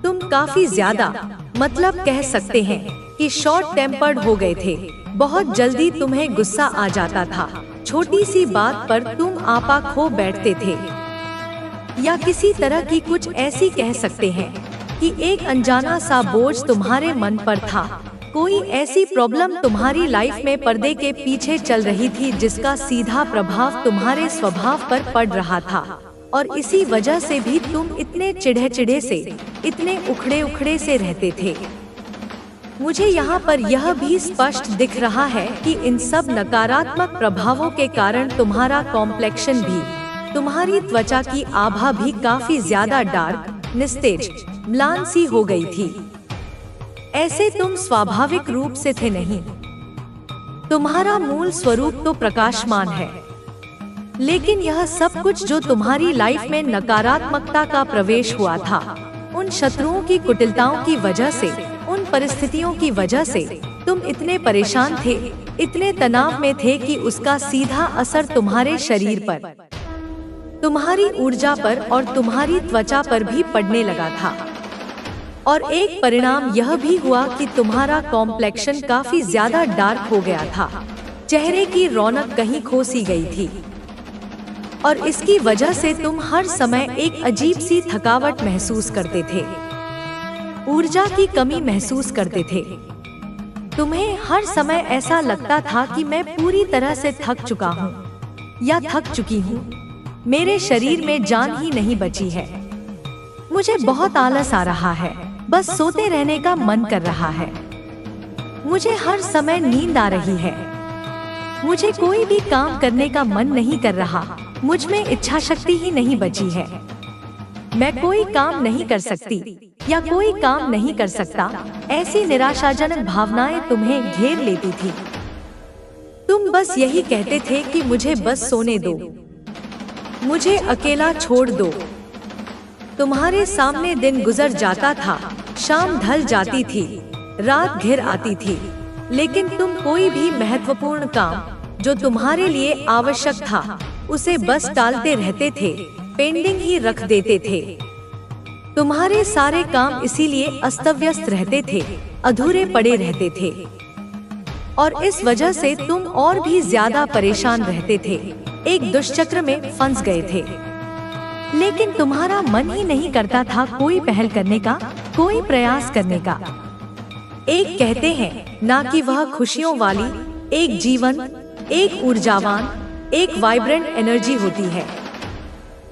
तुम काफी ज्यादा, मतलब कह सकते हैं कि शॉर्ट टेम्पर्ड हो गए थे। बहुत जल्दी तुम्हें गुस्सा आ जाता था, छोटी सी बात पर तुम आपा खो बैठते थे, या किसी तरह की कुछ ऐसी कह सकते हैं कि एक अनजाना सा बोझ तुम्हारे मन पर था। कोई ऐसी प्रॉब्लम तुम्हारी लाइफ में पर्दे के पीछे चल रही थी जिसका सीधा प्रभाव तुम्हारे स्वभाव पर पड़ रहा था, और इसी वजह से भी तुम इतने चिढ़े से, इतने उखड़े उखड़े से रहते थे। मुझे यहाँ पर यह भी स्पष्ट दिख रहा है कि इन सब नकारात्मक प्रभावों के कारण तुम्हारा कॉम्प्लेक्शन भी, तुम्हारी त्वचा की आभा भी काफी ज्यादा डार्क, निस्तेज, म्लान सी हो गई थी। ऐसे तुम स्वाभाविक रूप से थे नहीं। तुम्हारा मूल स्वरूप तो प्रकाशमान है, लेकिन यह सब कुछ जो तुम्हारी लाइफ में नकारात्मकता का प्रवेश हुआ था, उन शत्रुओं की कुटिलताओं की वजह से, उन परिस्थितियों की वजह से तुम इतने परेशान थे, इतने तनाव में थे कि उसका सीधा असर तुम्हारे शरीर पर, तुम्हारी ऊर्जा पर और तुम्हारी त्वचा पर भी पड़ने लगा था। और एक परिणाम यह भी हुआ कि तुम्हारा कॉम्प्लेक्शन काफी ज्यादा डार्क हो गया था, चेहरे की रौनक कहीं खो सी गई थी, और इसकी वजह से तुम हर समय एक अजीब सी थकावट महसूस करते थे, ऊर्जा की कमी महसूस करते थे। तुम्हें हर समय ऐसा लगता था कि मैं पूरी तरह से थक चुका हूँ या थक चुकी हूँ, मेरे शरीर में जान ही नहीं बची है, मुझे बहुत आलस आ रहा है, बस सोते रहने का मन कर रहा है, मुझे हर समय नींद आ रही है, मुझे कोई भी काम करने का मन नहीं कर रहा, मुझ में इच्छा शक्ति ही नहीं बची है, मैं कोई काम नहीं कर सकती या कोई काम नहीं कर सकता। ऐसी निराशाजनक भावनाएं तुम्हें घेर लेती थी। तुम बस यही कहते थे कि मुझे बस सोने दो, मुझे अकेला छोड़ दो। तुम्हारे सामने दिन गुजर जाता था, शाम ढल जाती थी, रात घिर आती थी, लेकिन तुम कोई भी महत्वपूर्ण काम जो तुम्हारे लिए आवश्यक था, उसे बस टालते रहते थे, पेंडिंग ही रख देते थे। तुम्हारे सारे काम इसीलिए अस्तव्यस्त रहते थे, अधूरे पड़े रहते थे और इस वजह से तुम और भी ज्यादा परेशान रहते थे, एक दुष्चक्र में फंस गए थे। लेकिन तुम्हारा मन ही नहीं करता था कोई पहल करने का, कोई प्रयास करने का। एक कहते हैं ना कि वह खुशियों वाली एक जीवन, एक ऊर्जावान, एक वाइब्रेंट एनर्जी होती है,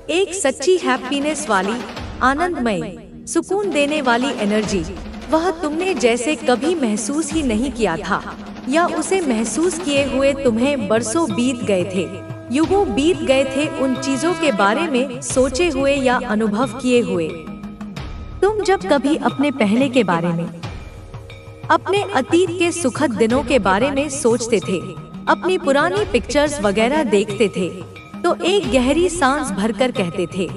एक सच्ची हैप्पीनेस वाली, आनंदमय, सुकून देने वाली एनर्जी। वह तुमने जैसे कभी महसूस ही नहीं किया था, या उसे महसूस किए हुए तुम्हें बरसों बीत गए थे, युगों बीत गए थे उन चीजों के बारे में सोचे हुए या अनुभव किए हुए। तुम जब कभी अपने पहले के बारे में, अपने अतीत के सुखद दिनों के बारे में सोचते थे, अपनी पुरानी पिक्चर्स वगैरह देखते थे, तो एक गहरी सांस भरकर कहते थे,